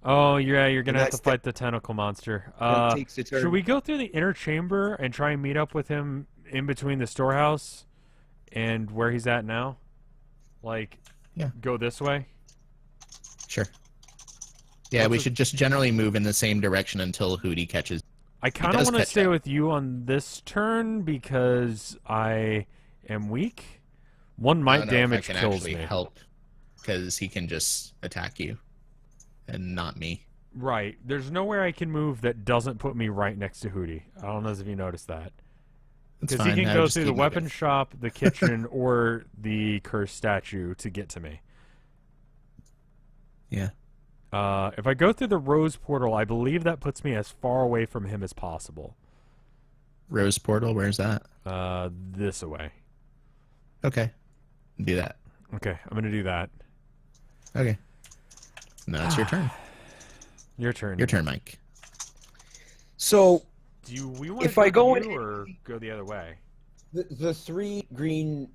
Oh, yeah, you're gonna have to That's fight the tentacle monster. That takes a turn. Should we go through the inner chamber and try and meet up with him in between the storehouse and where he's at now? Like, Yeah. go this way? Sure. Yeah, What's we the- should just generally move in the same direction until Hootie catches. I kind of does want to catch stay up. with you on this turn because I am weak. One I might don't know if damage I can kills actually me. help because he can just attack you and not me. Right. There's nowhere I can move that doesn't put me right next to Hootie. I don't know if you noticed that. Because he can go through the weapon shop, the kitchen, or the cursed statue to get to me. Yeah. If I go through the rose portal, I believe that puts me as far away from him as possible. Rose portal, where's that? This away. Okay. Do that. Okay, I'm gonna do that. Okay. Now it's your turn. Your turn. Your turn, Mike. So, Do we want if to I go you in, or go the other way? the 3 green,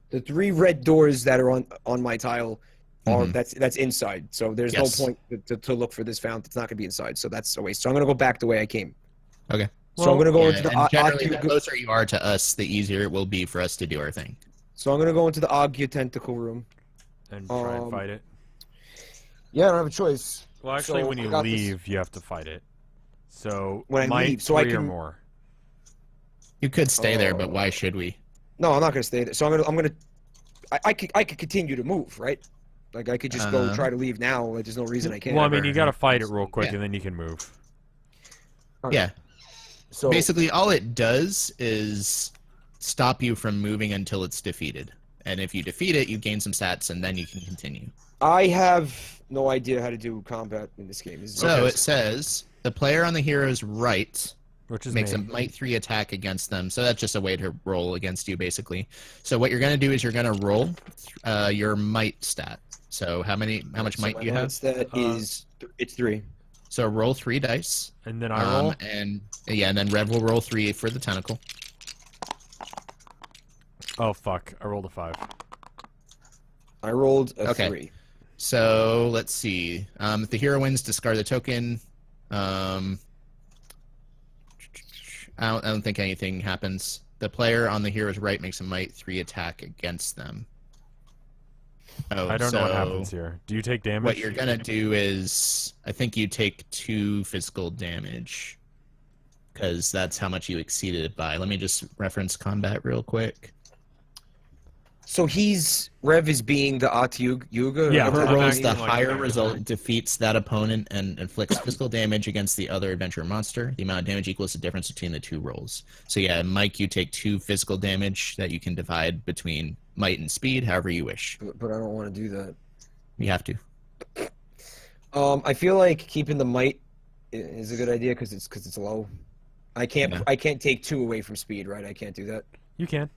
the 3 red doors that are on my tile are that's inside. So there's no point to look for this fountain. It's not gonna be inside. So that's a waste. So I'm gonna go back the way I came. Okay. So I'm gonna go into the. And generally, the closer you are to us, the easier it will be for us to do our thing. So I'm gonna go into the Agya tentacle room and try and fight it. Yeah, I don't have a choice. Well, actually, when you leave, you have to fight it. So when I leave, so I can or more. You could stay there, but why should we? No, I'm not gonna stay there. So I could continue to move, right? Like I could just go try to leave now. Like, there's no reason I can't. Well, I mean, you gotta fight it real quick, and then you can move. Okay. Yeah. So basically, all it does is stop you from moving until it's defeated. And if you defeat it, you gain some stats, and then you can continue. I have no idea how to do combat in this game. So it says the player on the hero's right makes a might 3 attack against them. So that's just a way to roll against you, basically. So what you're going to do is you're going to roll your might stat. So how much might do you have? That is it's 3. So roll 3 dice. And then I roll? And then Rev will roll 3 for the tentacle. Oh, fuck. I rolled a 5. I rolled a 3. So, let's see. If the hero wins, discard the token. I don't think anything happens. The player on the hero's right makes a might 3 attack against them. Oh, I don't know what happens here. Do you take damage? What you're going to do is, I think you take 2 physical damage. Because that's how much you exceeded it by. Let me just reference combat real quick. So Rev is being the Atyuga? Yeah, whoever rolls the higher result defeats that opponent and inflicts physical damage against the other adventurer monster. The amount of damage equals the difference between the 2 rolls. So yeah, Mike, you take 2 physical damage that you can divide between might and speed, however you wish. But I don't want to do that. You have to. I feel like keeping the might is a good idea because it's low. I can't take 2 away from speed, right? I can't do that. You can.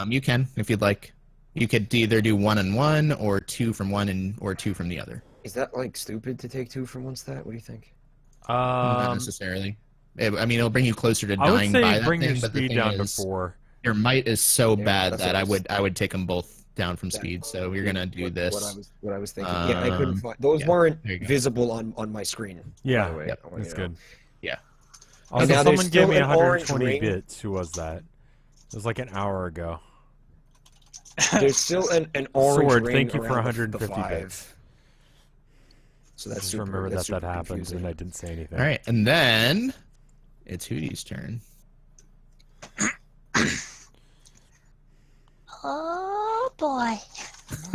You can if you'd like. You could either do 1 and 1, or 2 from one or 2 from the other. Is that like stupid to take 2 from one stat? What do you think? Not necessarily. I mean, it'll bring you closer to dying by that thing. I would say bring your speed down to 4. Your might is so bad that I would take them both down from speed. So you're gonna do this. What I was thinking. Yeah, I couldn't find those weren't visible on my screen. Yeah, by the way. That's good. Yeah. Also, someone gave me 120 bits. Who was that? It was like an hour ago. There's still an orange sword. ring. Thank you for around 150 the 5. bits. So that's just remember that happens, confusing. And I didn't say anything. All right, and then it's Hootie's turn. Oh boy!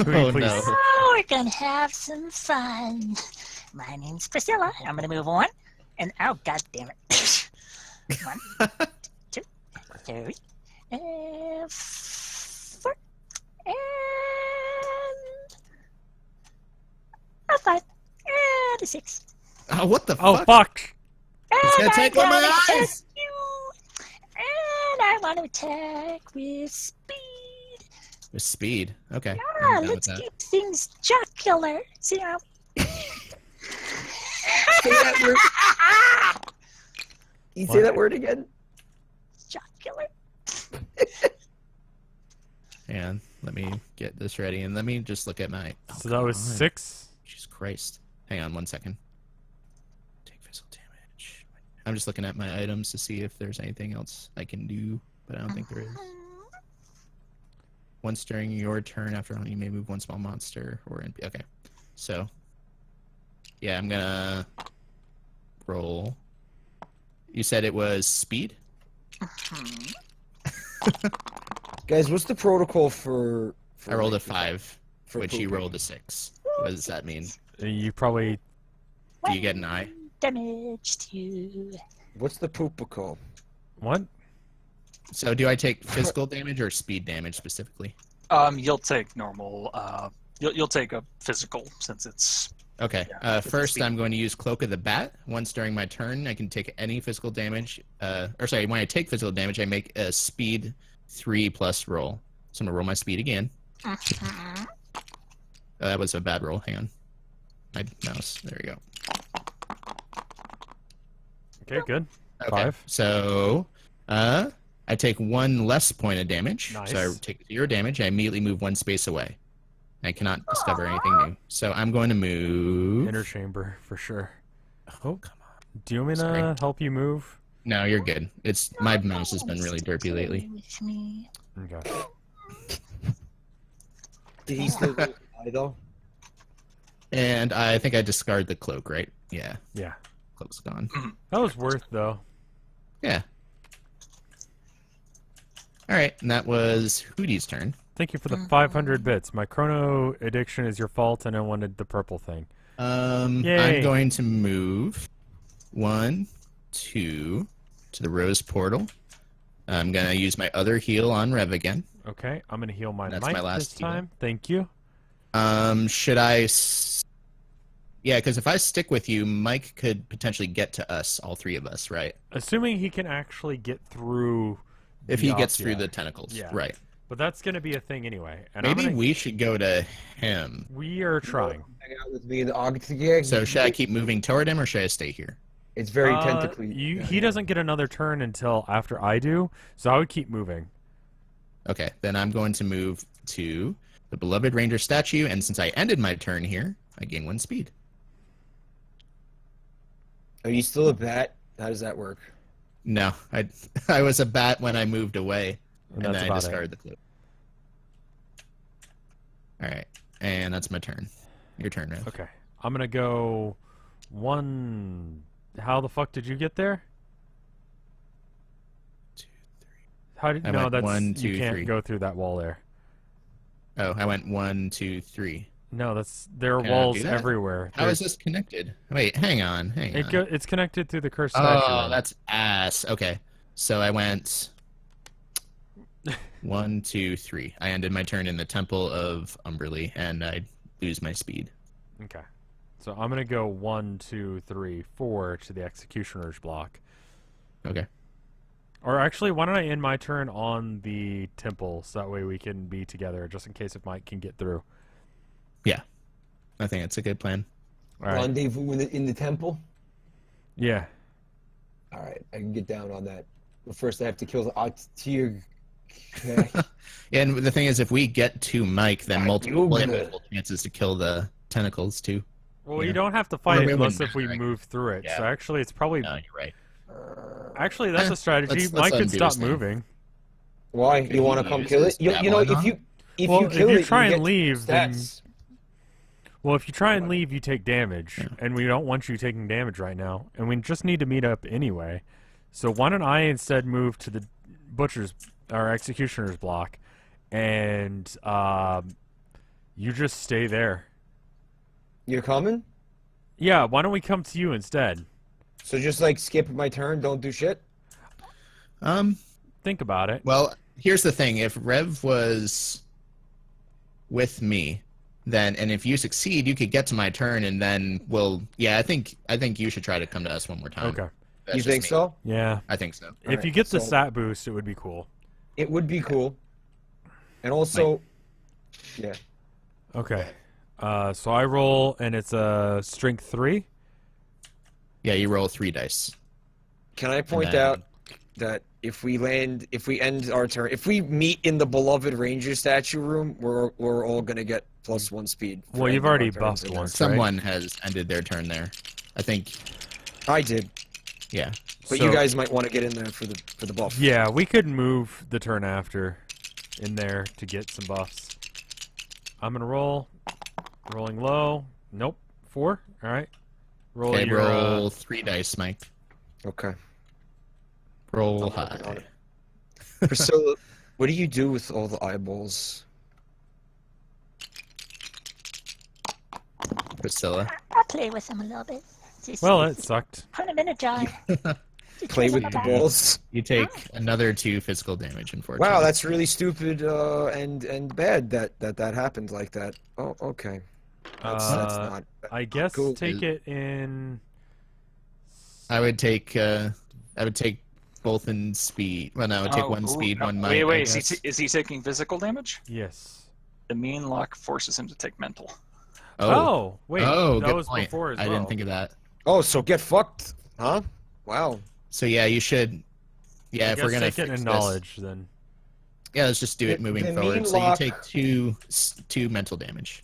Oh no! Oh, we're gonna have some fun. My name's Priscilla. I'm gonna move on, and oh god damn it! 1, 2, 3, 4, and a 5, and a 6. Oh, what the fuck? Oh, fuck! It's gonna take all my eyes! And I want to attack with speed. With speed? Okay. Yeah, let's keep things jocular. See how... Say that word. Can you say that word again? Jocular. Hang on, let me get this ready, and let me just look at my... So that was 6? Jesus Christ. Hang on 1 second. Take physical damage. I'm just looking at my items to see if there's anything else I can do, but I don't think there is. Once during your turn after hunting, you may move 1 small monster or NPC. Okay, so... Yeah, I'm gonna... roll... You said it was speed? Guys, what's the protocol for I rolled a 5, which you rolled a 6. What does that mean? You probably Do you get an eye? Damage to. What's the poopical? What? So do I take physical damage or speed damage specifically? You'll take normal. You'll take a physical since it's. Okay. Yeah, First, speed. I'm going to use Cloak of the Bat. Once during my turn, I can take any physical damage. When I take physical damage, I make a speed 3+ roll. So I'm going to roll my speed again. That was a bad roll. Hang on. My mouse. There we go. Okay, good. Okay. 5. So, I take 1 less point of damage. Nice. So I take 0 damage. I immediately move 1 space away. I cannot discover anything new. So I'm going to move. Inner chamber for sure. Oh, come on. Do you want me to Sorry. help you move? No, you're good. It's my mouse has been really derpy lately. With me. Okay. Did he still die though? And I think I discard the cloak, right? Yeah, Yeah. cloak's gone. That was worth though. Yeah. All right, and that was Hootie's turn. Thank you for the 500 bits. My chrono addiction is your fault, and I wanted the purple thing. Yay. I'm going to move 1, 2 to the rose portal. I'm gonna use my other heal on Rev again. Okay, I'm gonna heal my That's mic my last this heal. time. Thank you. Should I? Yeah, because if I stick with you, Mike could potentially get to us, all 3 of us, right? Assuming he can actually get through. If the he gets through yeah. the tentacles, Yeah. right? But that's gonna be a thing anyway. And Maybe we should go to him. we are trying. Hang out with me in the Arctic. So should I keep moving toward him, or should I stay here? It's very tentacly. He doesn't get another turn until after I do, so I would keep moving. Okay, then I'm going to move to the beloved ranger statue, and since I ended my turn here, I gain 1 speed. Are you still a bat? How does that work? No, I was a bat when I moved away, And and that's then I about it. discarded the cloak. All right, and that's my turn. Your turn, Rev. Okay, I'm gonna go 1. How the fuck did you get there? 2, 3. How did I no? went That's 1, 2, you can't 3. go through that wall there. Oh, I went 1, 2, 3. No, there are Can I walls do that? everywhere. How is this connected? Wait, hang on. It's connected through the cursed statue. Oh, room. that's ass. Okay, so I went 1, 2, 3. I ended my turn in the Temple of Umberly, and I lose my speed. Okay. So I'm gonna go 1, 2, 3, 4 to the executioner's block. Okay. Or actually, why don't I end my turn on the temple so that way we can be together, just in case if Mike can get through. Yeah, I think it's a good plan. All right. Rendezvous in the temple? Yeah. All right, I can get down on that. But first, I have to kill the Arctic. And the thing is, if we get to Mike, then multiple you're gonna- multiple chances to kill the tentacles too. Well, you Yeah. don't have to fight Or it we unless wouldn't if we matter, I move through it. Yeah. So actually, it's probably No, you're right. actually that's a strategy. let's Mike could undo stop this thing. moving. Why? Could You want he to come use kill his it? You know, Babylon? if Well, you if kill you it, try you and get leave, then- stats. Well, if you try and leave, you take damage, Yeah. and we don't want you taking damage right now, and we just need to meet up anyway. So why don't I instead move to the butcher's or executioner's block, and you just stay there. You're coming? Yeah, why don't we come to you instead? So just like skip my turn, don't do shit? Think about it. Well, here's the thing: if Rev was with me, then and if you succeed, you could get to my turn, and then we'll. Yeah, I think you should try to come to us one more time. Okay. That's You just think me. so? Yeah. I think so. If you Alright, get the so- stat boost, it would be cool. It would be cool. And also, yeah. Okay. So I roll, and it's a strength 3. Yeah, you roll 3 dice. Can I point then- out that if we end our turn, if we meet in the beloved ranger statue room, we're all gonna get +1 speed. for Well, you've ending our already turns buffed in there. once. Someone has ended their turn there. I think. I did, Yeah. but So- you guys might want to get in there for the buff. Yeah, we could move the turn after in there to get some buffs. I'm gonna roll. Rolling low. Nope. 4. All right. Roll Okay, your. roll 3 dice, Mike. Okay. Roll I'm working on high. it. Priscilla, what do you do with all the eyeballs? Priscilla. I'll play with them a little bit. Just Well, that sucked. put them in a jar. Just Play twist with them the about. balls. You take another 2 physical damage, unfortunately. Wow, that's really stupid and bad that happened like that. Oh, okay. That's not I guess cool. take it in. I would take both in speed. Well, no, I would take one speed, one might. Wait, I is he taking physical damage? Yes. The mean luck forces him to take mental. Oh, wait. Oh, that good was point. before as I well. didn't think of that. Oh, so get fucked, huh? Wow. So yeah, you should. Yeah, I if we're guess gonna take it fix in this, knowledge, then. yeah, let's just do it The moving mean forward. So you luck- take two mental damage.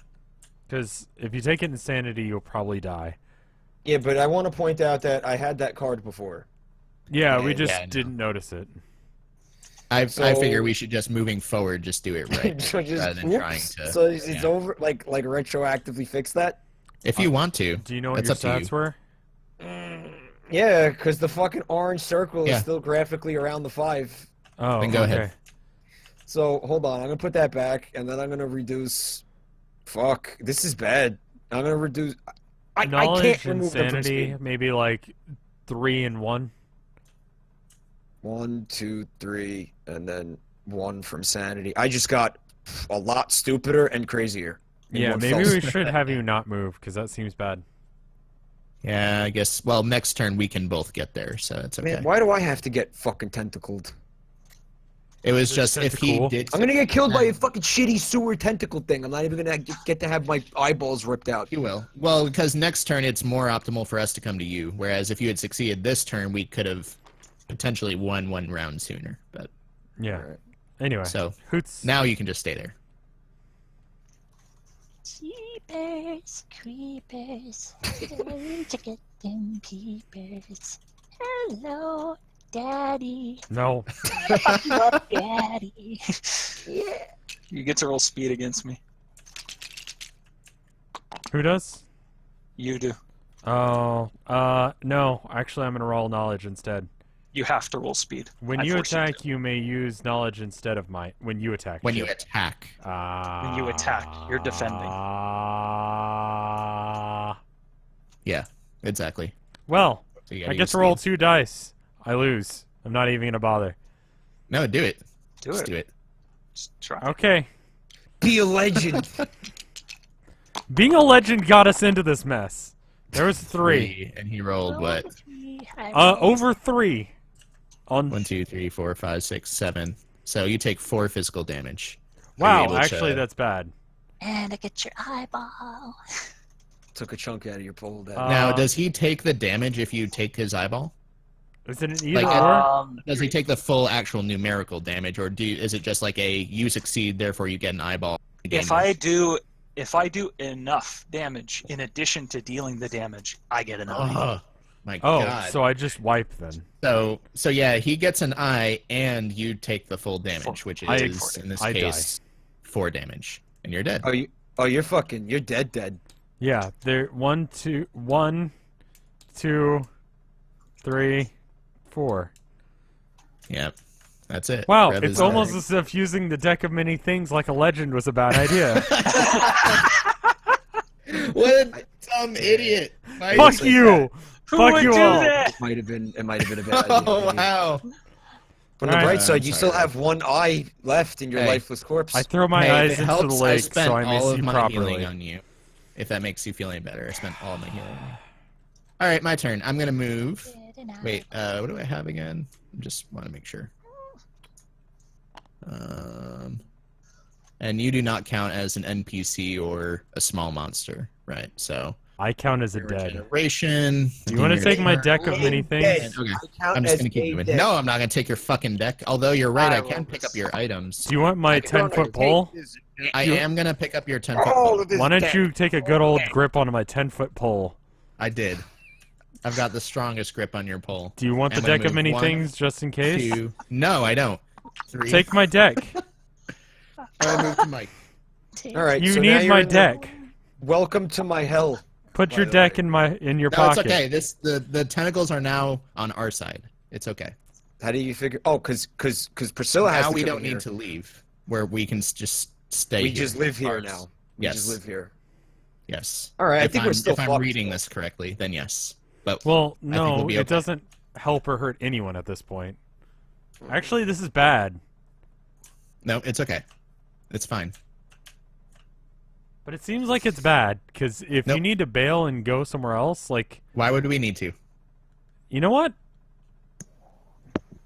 Because if you take it in sanity, you'll probably die. Yeah, but I want to point out that I had that card before. Yeah, we Yeah, just yeah, I know. didn't notice it. I So- figure we should just moving forward, just do it right, So just, rather than whoops. trying to. So it's yeah. over. Like retroactively fix that. If you want to, Do you know what that's your up to stats you. were? Yeah, because the fucking orange circle Yeah. is still graphically around the 5. Oh, Then go okay. ahead. So hold on, I'm gonna put that back, and then I'm gonna reduce. Fuck, this is bad. I'm gonna reduce. I Knowledge can't and remove them from sanity, speed. maybe like 3 and 1. 1, 2, 3, and then 1 from sanity. I just got a lot stupider and crazier. in Yeah, one maybe fell we swoop. should have you not move, because that seems bad. Yeah, I guess. Well, next turn we can both get there, so it's okay. Man, why do I have to get fucking tentacled? It was Is just it if he cool? did. I'm gonna get killed by a fucking shitty sewer tentacle thing. I'm not even gonna get to have my eyeballs ripped out. You will. Well, because next turn it's more optimal for us to come to you. Whereas if you had succeeded this turn, we could have potentially won 1 round sooner. But Yeah. Alright. Anyway, so Hoots. now you can just stay there. Jeepers, creepers, going to get them peepers. Hello, Daddy. No. Fuck you up, Daddy. Yeah. You get to roll speed against me. Who does? You do. Oh, no. Actually, I'm going to roll knowledge instead. You have to roll speed. When I you force attack, to. you may use knowledge instead of might. When you attack. When you attack. When you attack, you're defending. Yeah, exactly. Well, So you gotta I get use to roll speed. 2 dice. I lose. I'm not even going to bother. No, do it. Do Just it. do it. Just try. Okay. Be a legend. Being a legend got us into this mess. There was 3. And he rolled what? Over 3. On 1, 2, 3, 4, 5, 6, 7. So you take 4 physical damage. Are you Wow, able actually, to- that's bad. And I get your eyeball. Took a chunk out of your pole, Dad. Now, does he take the damage if you take his eyeball? Is it an either Like, or? Does he take the full actual numerical damage, or is it just like a you succeed, therefore you get an eyeball? If I do enough damage in addition to dealing the damage, I get an eye. Oh my Oh, god! so I just wipe then. So yeah, he gets an eye, and you take the full damage, which I- is in this I case 4 damage, and you're dead. You're fucking. You're dead. Yeah, there. 1, 2, 1, 2, 3, 4. Yep, that's it. Wow, Rev it's is almost dead. as if using the deck of many things like a legend was a bad idea. What a dumb idiot! Why Fuck say you! Who Fuck would you do all! that? It might have been a bad idea. that? Oh wow! From the Alright. bright side, I'm you sorry. still have one eye left in your Hey. lifeless corpse. I throw my Hey, if eyes it into helps, the lake spent so I may all see of my properly. healing on you. If that makes you feel any better, I spent all my healing. All right, my turn. I'm gonna move. Wait, what do I have again? Just want to make sure. And you do not count as an NPC or a small monster, right? So I count as a dead. regeneration. Do you want to take my deck of many Dead. things? Okay, count I'm just as gonna keep a moving. dead. No, I'm not gonna take your fucking deck. Although you're right, I I can will pick up your items. Do you want my 10-foot pole? I am gonna pick up your 10-foot All pole. of this Why don't dead. you take a good old grip onto my 10-foot pole? I did. I've got the strongest grip on your pole. Do you want the I'm gonna deck of move many 1, things just in case? 2. No, I don't. 3. Take my deck. I move to Mike. All right. You so now need you're my in the- deck. Welcome to my hell. Put by your the deck way. in your No, pocket. it's okay. The tentacles are now on our side. It's okay. How do you figure? Oh, because Priscilla has Now to we come don't in need here. to leave. Where we can just stay. We here. just live here Ours. now. We Yes. just live here. Yes. All right. I If think I'm, we're still if I'm fucked. reading this correctly, then yes. But Well, I think we'll no, be it okay. doesn't help or hurt anyone at this point. Actually, this is bad. No, it's okay. It's fine. But it seems like it's bad, because if you Nope. need to bail and go somewhere else, like, Why would we need to? you know what?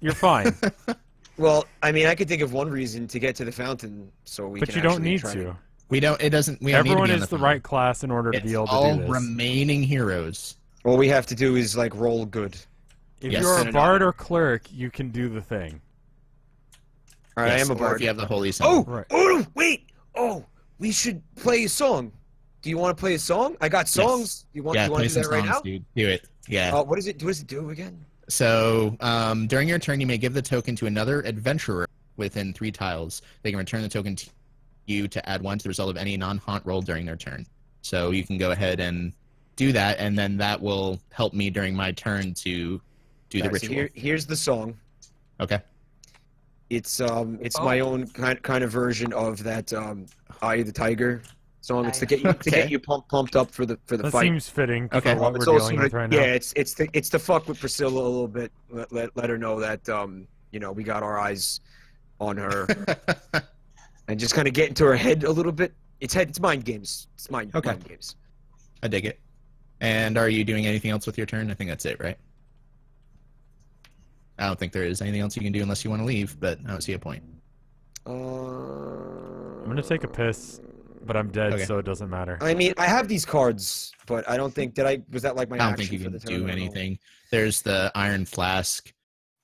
You're fine. Well, I mean, I could think of one reason to get to the fountain, so we But can you don't actually need try to. We don't. It doesn't. We don't need to Everyone be on is the phone. right class in order to It's be able to all do this. remaining heroes. All we have to do is like roll good. If Yes. you're And a an bard honor. or cleric, you can do the thing. All right, Yes, I am a or if bard. you have the holy Oh, symbol. Right. oh, wait. Oh, we should play a song. Do you want to play a song? I got songs. You want? Yeah, you want play to do some that right songs, now? dude. Do it. Yeah. What is it? What does it do again? So during your turn, you may give the token to another adventurer within 3 tiles. They can return the token to you to add 1 to the result of any non-haunt roll during their turn. So you can go ahead and do that, and then that will help me during my turn to do the Alright, so ritual. here's the song. Okay. It's my own kind of version of that Eye of the Tiger song. It's to get you Okay. pumped up for the That fight. seems fitting Okay. for what It's we're also dealing with right now. yeah, it's to fuck with Priscilla a little bit. Let her know that you know, we got our eyes on her, and just kind of get into her head a little bit. It's mind games. It's mind games. I dig it. And are you doing anything else with your turn? I think that's it, right? I don't think there is anything else you can do unless you want to leave, but I don't see a point. I'm gonna take a piss, but I'm dead, Okay. so it doesn't matter. I mean, I have these cards, but I don't think was that like my I don't action think you for can the turn? I do don't know. anything. There's the iron flask.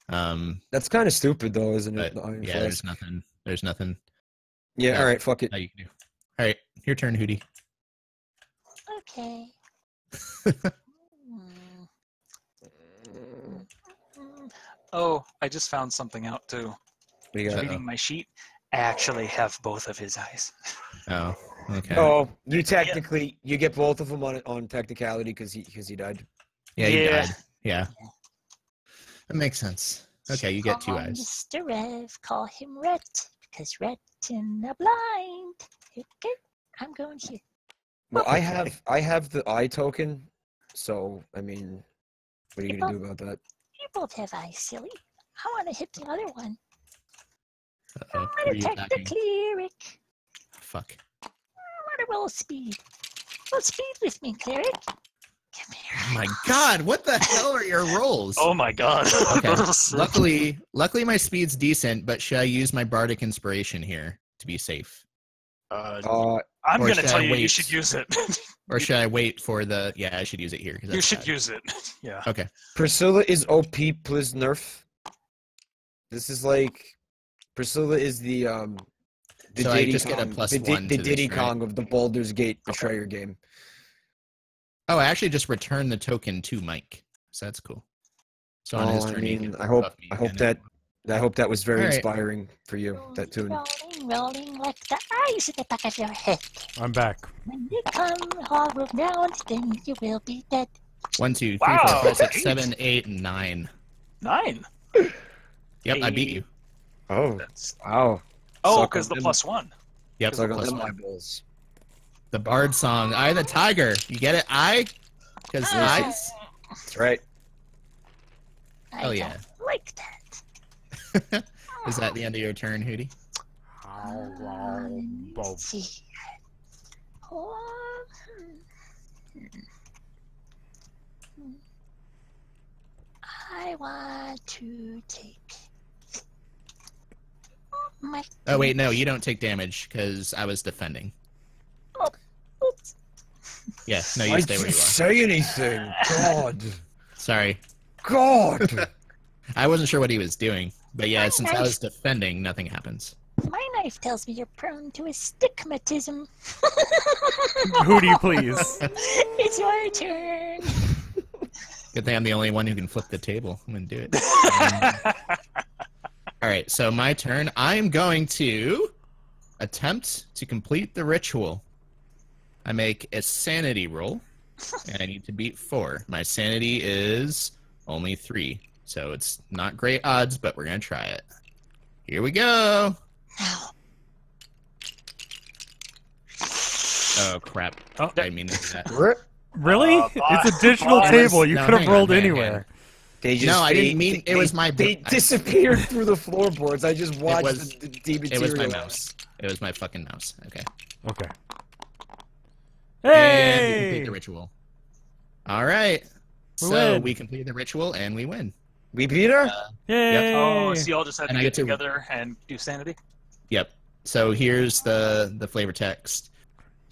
That's kind of stupid, though, isn't it? But The iron yeah, flask. there's nothing. There's nothing Yeah, all right, fuck it. that you can do. All right, your turn, Hootie. Okay. Oh, I just found something out too. What do you got? Reading my sheet, I actually have both of his eyes. Oh, okay. Oh, you technically you get both of them on technicality because he died. Yeah, you Yeah. died. Yeah. That makes sense. Okay, you get 2 Call eyes. Mr. Rev, call him Rhett, because Rhett in the blind. Okay, I'm going here. Well, I have the eye token, so I mean, what are you gonna do about that? You both have eyes, silly. I want to hit the other one. I Uh-oh. want Who are to you attack the attacking? cleric. Fuck. I want to roll speed. Roll speed with me, cleric. Come here. Oh my god, what the hell are your rolls? Oh my god. Okay. Luckily my speed's decent, but should I use my bardic inspiration here to be safe? I'm or gonna should tell I you, you wait? should use it. Or should I wait for the Yeah, I should use it here. 'cause You that's should bad. use it. Yeah. Okay. Priscilla is OP, please nerf. This is like Priscilla is the So I Diddy just get a Kong- plus the, 1 the to Diddy this, right? Kong of the Baulders Gate Betrayer game. Oh, I actually just returned the token to Mike. So that's cool. So on his Oh, I turn, he mean, can I hope buff me I again. hope that was very All right. inspiring for you. That tune. Rolling, rolling like the eyes at the back of your head. I'm back. When you come all round, then you will be dead. 1, 2, 3, Wow, 4, 5, 6, eight. 7, 8, 9. 9. Yep, I beat you. Oh, That's... wow. Oh, Suck because on the them. +1. Yep, Suck on plus them 1. eyeballs. The Bard song, "Eye of the Tiger." You get it? Eye? Because eyes? That's right. I Hell yeah. don't like that. Is that the end of your turn, Hootie? Let's see. Oh, I want to take my. Oh, wait, no, you don't take damage because I was defending. Oops. Yeah, no, you Why'd stay where you you are. say anything? God. Sorry. God. I wasn't sure what he was doing. But yeah, since I Nice. was defending, nothing happens. My knife tells me you're prone to astigmatism. Hootie, please. It's your turn. Good thing I'm the only one who can flip the table. I'm going to do it. All right, so my turn. I am going to attempt to complete the ritual. I make a sanity roll, and I need to beat 4. My sanity is only 3, so it's not great odds, but we're going to try it. Here we go. Oh, crap. Oh. I mean to do that. Really? It's a digital table. You No, could have hang on, rolled hang on. anywhere. They just No, I didn't mean it was my. They disappeared through the floorboards. I just watched was- the dematerialize. It was my mouse. It was my fucking mouse. Okay. Okay. And we complete Hey! the ritual. All right. We So win. we complete the ritual and we win. We beat her. Yay! Oh, so y'all just had And to I get get to- together and do sanity? Yep. So here's the flavor text.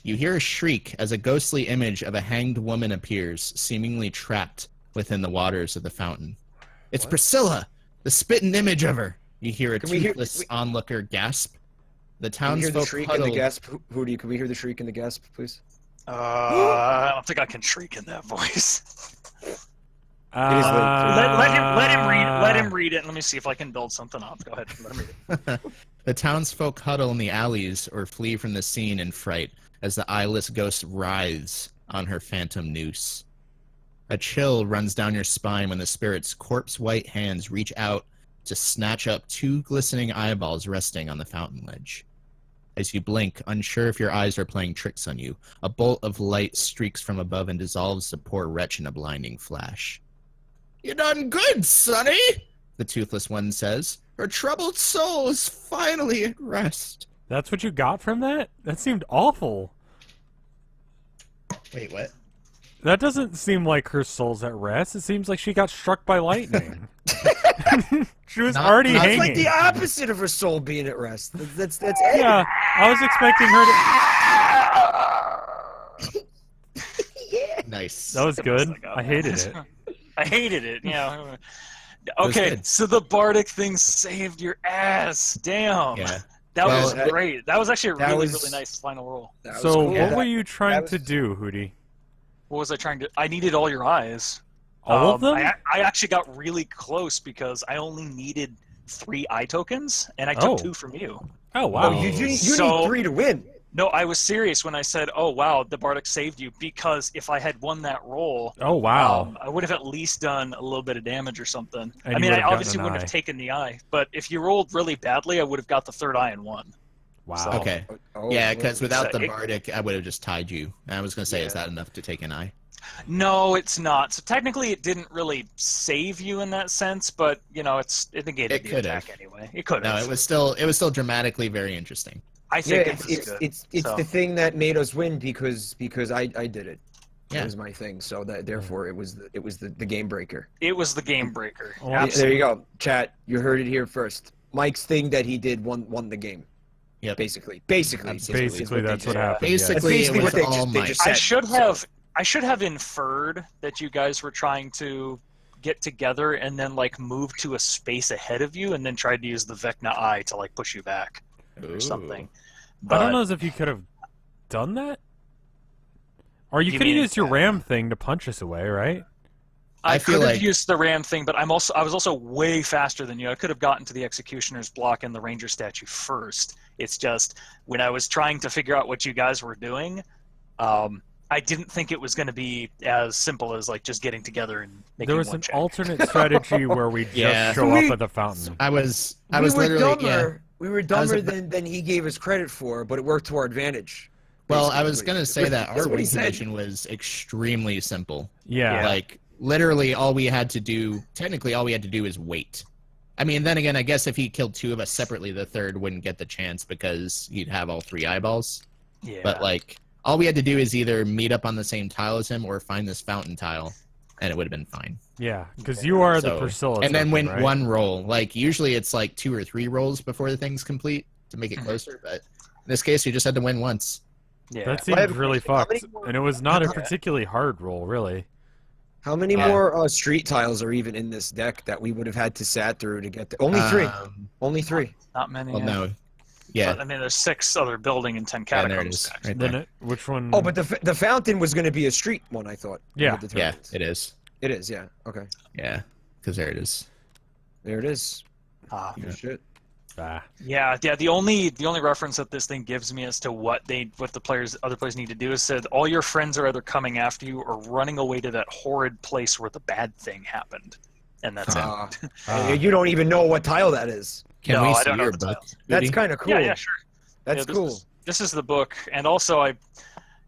You hear a shriek as a ghostly image of a hanged woman appears, seemingly trapped within the waters of the fountain. It's What? Priscilla, the spitting image of her. You hear a Can we hear- toothless onlooker gasp. The Can we hear the townsfolk shriek and the huddle. gasp? Hootie, can we hear the shriek and the gasp, please? I don't think I can shriek in that voice. Let him read it. Let me see if I can build something up. Go ahead. Let him read it. The townsfolk huddle in the alleys or flee from the scene in fright as the eyeless ghost writhes on her phantom noose. A chill runs down your spine when the spirit's corpse-white hands reach out to snatch up two glistening eyeballs resting on the fountain ledge. As you blink, unsure if your eyes are playing tricks on you, a bolt of light streaks from above and dissolves the poor wretch in a blinding flash. "You done good, Sonny," the toothless one says. "Her troubled soul is finally at rest." That's what you got from that? That seemed awful. Wait, what? That doesn't seem like her soul's at rest. It seems like she got struck by lightning. She was Not- already not It's hanging. like the opposite of her soul being at rest. That's it. Yeah, I was expecting her to. Nice. That was good. Like, I hated it. I hated it. Yeah. was Okay, good. so the bardic thing saved your ass. Damn. Yeah. That Well, was great. That was actually a that really, was- really nice final roll. That was So, cool. what were you trying was- to do, Hootie? What was I trying to? I needed all your eyes. All of them? I actually got really close because I only needed 3 eye tokens, and I took Oh. 2 from you. Oh, wow. Oh, you So- need 3 to win. No, I was serious when I said, "Oh wow, the bardic saved you," because if I had won that roll, Oh, wow. I would have at least done a little bit of damage or something. And I you mean, would I have obviously gotten an wouldn't eye. have taken the eye, but if you rolled really badly, I would have got the 3rd eye and won. Wow. So- Okay. Oh, Yeah, because without So the it- bardic, I would have just tied you. And I was going to say, is Yeah. that enough to take an eye? No, it's not. So technically, it didn't really save you in that sense, but it negated It the could attack have. anyway. It could No, have. it was still dramatically very interesting. I Yeah, think it's it was good. it's So- the thing that made us win because I did it. Yeah. That was my thing. So that therefore it was the game breaker. It was the game breaker. Well, There Absolutely. you go, chat. You heard it here first. Mike's thing that he did won the game. Yep. Basically, Absolutely. Basically, that's what did. happened. Basically, That's basically it was what they all just- they Mike. just I said. should have inferred that you guys were trying to get together and then move to a space ahead of you and then tried to use the Vecna eye to push you back or something. I don't But know as if you could have done that. Or you You could have mean- used your ram thing to punch us away, right? I I feel could have like- used the ram thing, but I was also way faster than you. I could have gotten to the executioner's block and the ranger statue first. It's just when I was trying to figure out what you guys were doing, I didn't think it was going to be as simple as just getting together and making There was one an check. alternate strategy where we just Yeah. show We- up at the fountain. I was We were literally dumber. We were dumber about- than he gave us credit for, but it worked to our advantage. Well, I basically. was going to say that our That's what he win said. condition was extremely simple. Yeah. Like, literally all we had to do, technically all we had to do is wait. I mean, then again, I guess if he killed 2 of us separately, the third wouldn't get the chance because he'd have all 3 eyeballs. Yeah. But, all we had to do is either meet up on the same tile as him or find this fountain tile, and it would have been fine. Yeah, because you are the So- Priscilla. and then token, win right? one roll. Usually it's 2 or 3 rolls before the thing's complete to make it closer, but in this case, you just had to win once. yeah. That I seems have a really question. How many fucked. more- And it was not a particularly hard roll, really. How many Yeah. more street tiles are even in this deck that we would have had to sat through to get only 3? Only 3. Not many. Well, yeah. no. Yeah. But, I mean, there's 6 other building and 10 Yeah, there it catacombs. is. actually. Right Then there. which one? Oh, but the fountain was going to be a street one, I thought. Yeah. with the Yeah, turrets. it is. It is, yeah. Okay. Yeah, because there it is. There it is. Ah. Oh, shit. Yeah. The only reference that this thing gives me as to what other players need to do is said all your friends are either coming after you or running away to that horrid place where the bad thing happened, and that's it. You don't even know what tile that is. Can No, we I see don't know your the book? tiles. That's Judy? kind of cool. Yeah, sure. That's Yeah, cool. This is the book, and also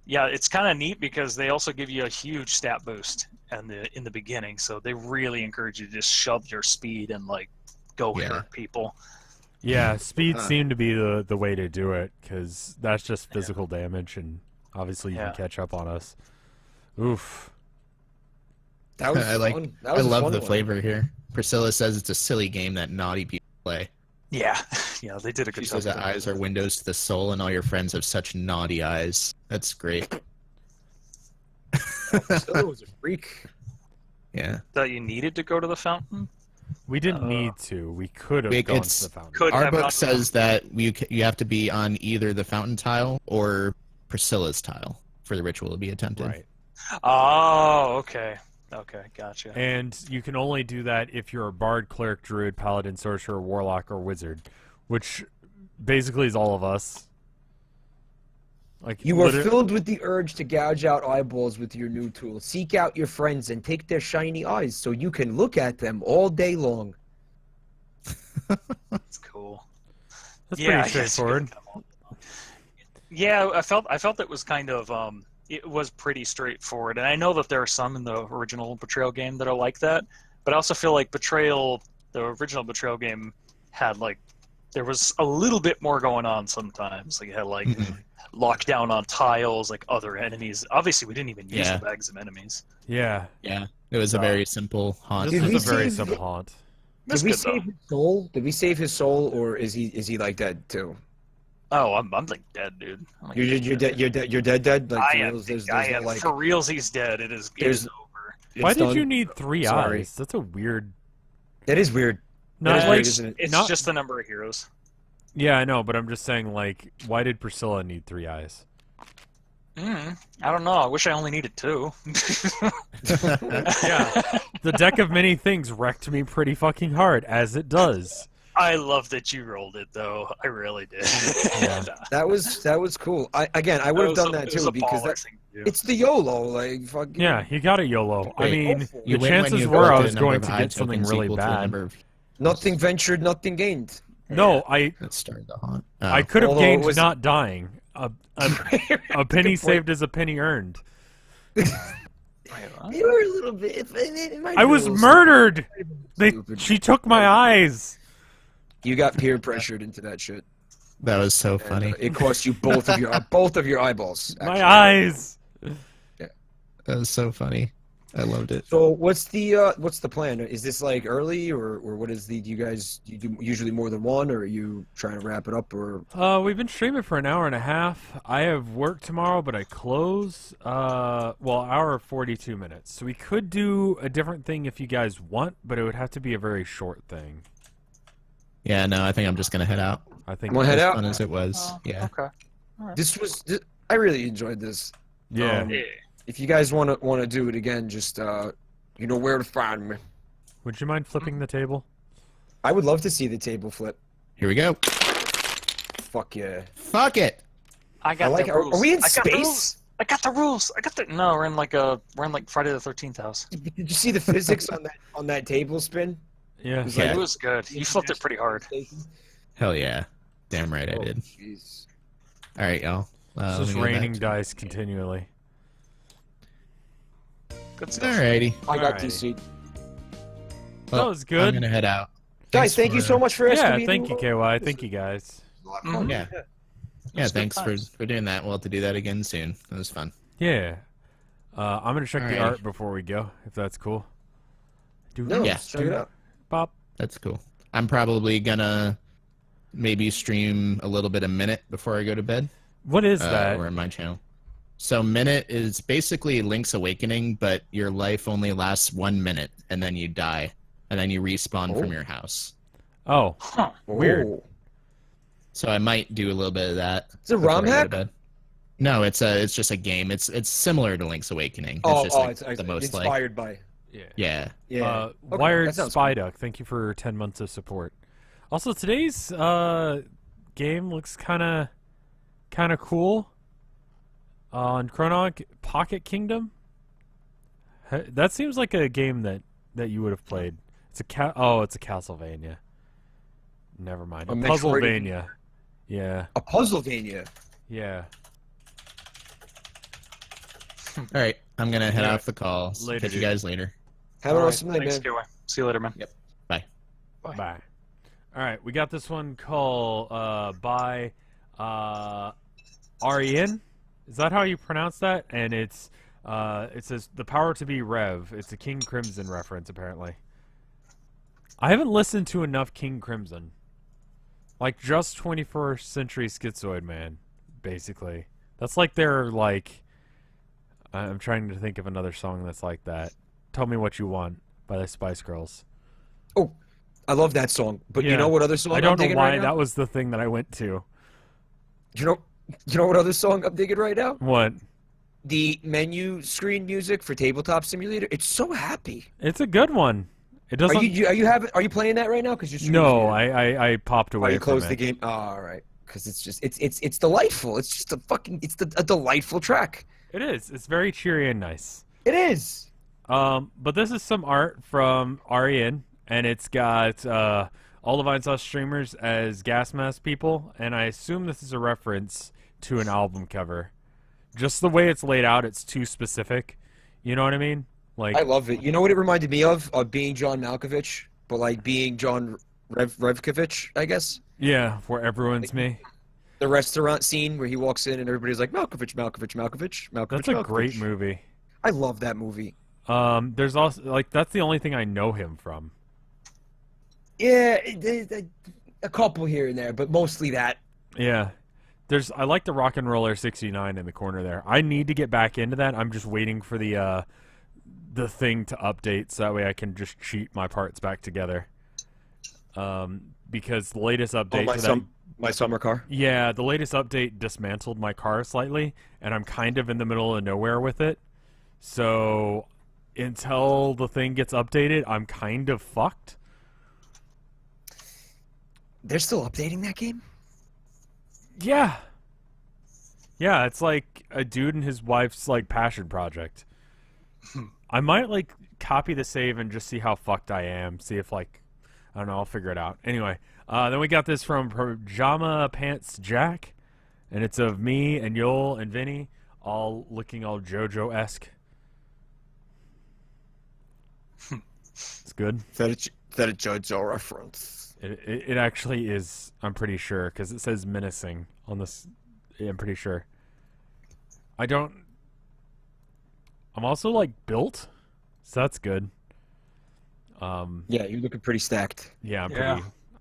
Yeah, it's kind of neat because they also give you a huge stat boost in the beginning, so they really encourage you to just shove your speed and like go hurt people. Yeah, speed seemed to be the way to do it, because that's just physical damage, and obviously you can catch up on us. Oof. That was fun. That was I love the one. flavor here. Priscilla says it's a silly game that naughty people play. Yeah, yeah, they did a good She job. says that eyes are windows to the soul, and all your friends have such naughty eyes. That's great. Priscilla was a freak. Yeah. That you needed to go to the fountain? We didn't need to. We could have gone to the fountain. Our book says that you have to be on either the fountain tile or Priscilla's tile for the ritual to be attempted. Right. Oh, okay. Okay, gotcha. And you can only do that if you're a bard, cleric, druid, paladin, sorcerer, warlock, or wizard, which basically is all of us. Like You are filled with the urge to gouge out eyeballs with your new tool. Seek out your friends and take their shiny eyes so you can look at them all day long. That's cool. That's pretty straightforward. Yeah, I felt it was kind of it was pretty straightforward, and I know that there are some in the original Betrayal game that are like that, but I also feel like Betrayal, the original Betrayal game, had like there was a little bit more going on sometimes. Like it had like lockdown on tiles, like other enemies. Obviously, we didn't even use the bags of enemies. Yeah. Yeah. It was a very simple haunt. This was a very simple haunt. Did we save his soul? Did we save his soul, or is he like dead too? Oh, I'm like dead, dude. Like, You're dead. You're dead. Like, I am. For reals, he's dead. It is over. Why did you need 3 eyes? That's a weird. That is weird. No, like, like, isn't it? It's just the number of heroes. Yeah, I know, but I'm just saying, like, why did Priscilla need 3 eyes? I don't know. I wish I only needed 2. Yeah, the deck of many things wrecked me pretty fucking hard, as it does. I love that you rolled it, though. I really did. Yeah. That was cool. I would have done that too because it's the YOLO. Like fucking. Yeah, you got a YOLO. I mean, You the win when chances you were I collected was a number going of to high get something tokens really equal to the bad. number of- Nothing ventured, nothing gained. No, I That started the haunt. I could have Although gained it was- not dying. A penny saved is a penny earned. You were a little bit. It might I be a was little murdered. stupid. She took my eyes. You got peer pressured into that shit. That was so And, funny. it cost you both of your eyeballs. My actually. eyes. That was so funny. I loved it. So what's the plan? Is this like early or what is do you do usually more than one, or are you trying to wrap it up, or? We've been streaming for an hour and a half. I have work tomorrow, but I close. Hour 42 minutes. So we could do a different thing if you guys want, but it would have to be a very short thing. Yeah, no, I think I'm just gonna head out. I think. Wanna head As out? fun as it was. Yeah. Okay. I really enjoyed this. Yeah. If you guys want to do it again, just you know where to find me. Would you mind flipping the table? I would love to see the table flip. Here we go. Fuck yeah. Fuck it. I got like. the Are rules. we in I got the rules. space? I got the rules. No, we're in like Friday the 13th house. Did you see the physics on that table spin? Yeah. It was Yeah. It was good. You flipped it pretty hard. Hell yeah. Damn right I Oh, did. jeez. All right, y'all. It's just let me go raining back dice continually. Good to- stuff. Alrighty. I got Alrighty. DC. That was good. I'm gonna head out. Guys, thank you so much for asking Yeah, me. thank you, KY. Thank you, guys. Mhm. Yeah. Yeah, That's good thanks times. for doing that. We'll have to do that again soon. It was fun. Yeah. I'm gonna check the Alrighty. art before we go, if that's cool. No, Yeah. check it out. Bop. That's cool. I'm probably gonna maybe stream a little bit a minute before I go to bed. What is that? Or in my channel. So minute is basically Link's Awakening, but your life only lasts 1 minute, and then you die, and then you respawn from your house. Oh, Huh. Weird. Oh. So I might do a little bit of that. Is it before ROM I go to hack? bed. No, it's just a game. It's similar to Link's Awakening. It's Oh, just like it's the most like inspired by. yeah. Yeah. Okay, Wired that sounds Spyduck, thank you for 10 months of support. Also, today's game looks kind of cool. On Chronog Pocket Kingdom. That seems like a game that you would have played. It's a it's a Castlevania. Never mind. A A Metroid- Puzzlevania. Yeah. A Puzzlevania. Yeah. All right, I'm gonna head off the call. Later, Catch you dude. guys later. Have an awesome night, Thanks, man. KY. See you later, man. Yep. Bye. Bye. All right, we got this one called by Arian. Is that how you pronounce that? And it says the power to be Rev. It's a King Crimson reference, apparently. I haven't listened to enough King Crimson. Like, just 21st Century Schizoid Man, basically. That's like their, like... I'm trying to think of another song that's like that. Tell Me What You Want by the Spice Girls. Oh, I love that song. But Yeah. you know what other song I don't I'm know digging why right now? that was the thing that I went to. You know what other song I'm digging right now? What? The menu screen music for Tabletop Simulator. It's so happy. It's a good one. It doesn't... Are you playing that right now? Because you're No, I popped away you from closed it. the game. Oh, all right. Because it's delightful. It's just a delightful track. It is. It's very cheery and nice. It is. But this is some art from Arian, and it's got all the Vinesauce streamers as gas mask people, and I assume this is a reference to an album cover. Just the way it's laid out, it's too specific. You know what I mean? Like, I love it. You know what it reminded me of? Of being John Malkovich, but like being John Revkovich, I guess. yeah, where everyone's me. The restaurant scene where he walks in and everybody's like, Malkovich. That's a great movie. I love that movie. There's also, like, that's the only thing I know him from. Yeah, a couple here and there, but mostly that. Yeah. I like the Rock and Roller 69 in the corner there. I need to get back into that. I'm just waiting for the thing to update so that way I can just cheat my parts back together. Because the latest update my summer car. Yeah, the latest update dismantled my car slightly, and I'm kind of in the middle of nowhere with it. So until the thing gets updated, I'm kind of fucked. They're still updating that game? Yeah. Yeah, it's like a dude and his wife's like passion project. I might like copy the save and just see how fucked I am. See if like, I don't know, I'll figure it out. Anyway, then we got this from Pajama Pants Jack, and it's of me and Yoel and Vinny all looking all JoJo-esque. It's good. Is that a JoJo reference? It actually is, I'm pretty sure, because it says menacing on this. Yeah, I'm pretty sure. I'm also, like, built, so that's good. Yeah, you're looking pretty stacked. Yeah,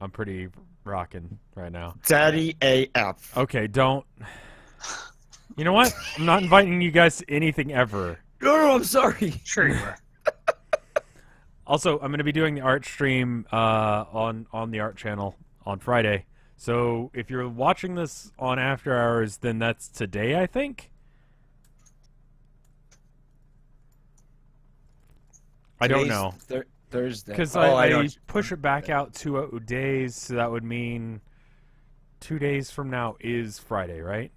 I'm pretty rocking right now. Daddy AF. Okay, don't... You know what? I'm not inviting you guys to anything ever. No, I'm sorry. Sure you were. Also, I'm going to be doing the art stream on the art channel on Friday. So if you're watching this on After Hours, then that's today, I think? I don't know. Thursday. Because I I push it back out 2 days, so that would mean 2 days from now is Friday, right?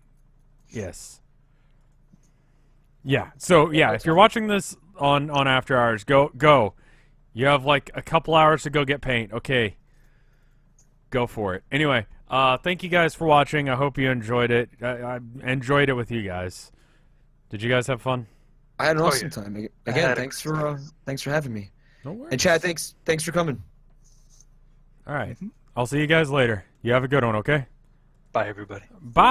Yes. Yeah, so yeah, if you're watching this on After Hours, go. You have like a couple hours to go get paint. Okay. Go for it. Anyway, thank you guys for watching. I hope you enjoyed it. I enjoyed it with you guys. Did you guys have fun? I had an awesome time. Again, thanks for having me. No worries. And Chad, thanks for coming. All right. I'll see you guys later. You have a good one, okay? Bye, everybody. Bye.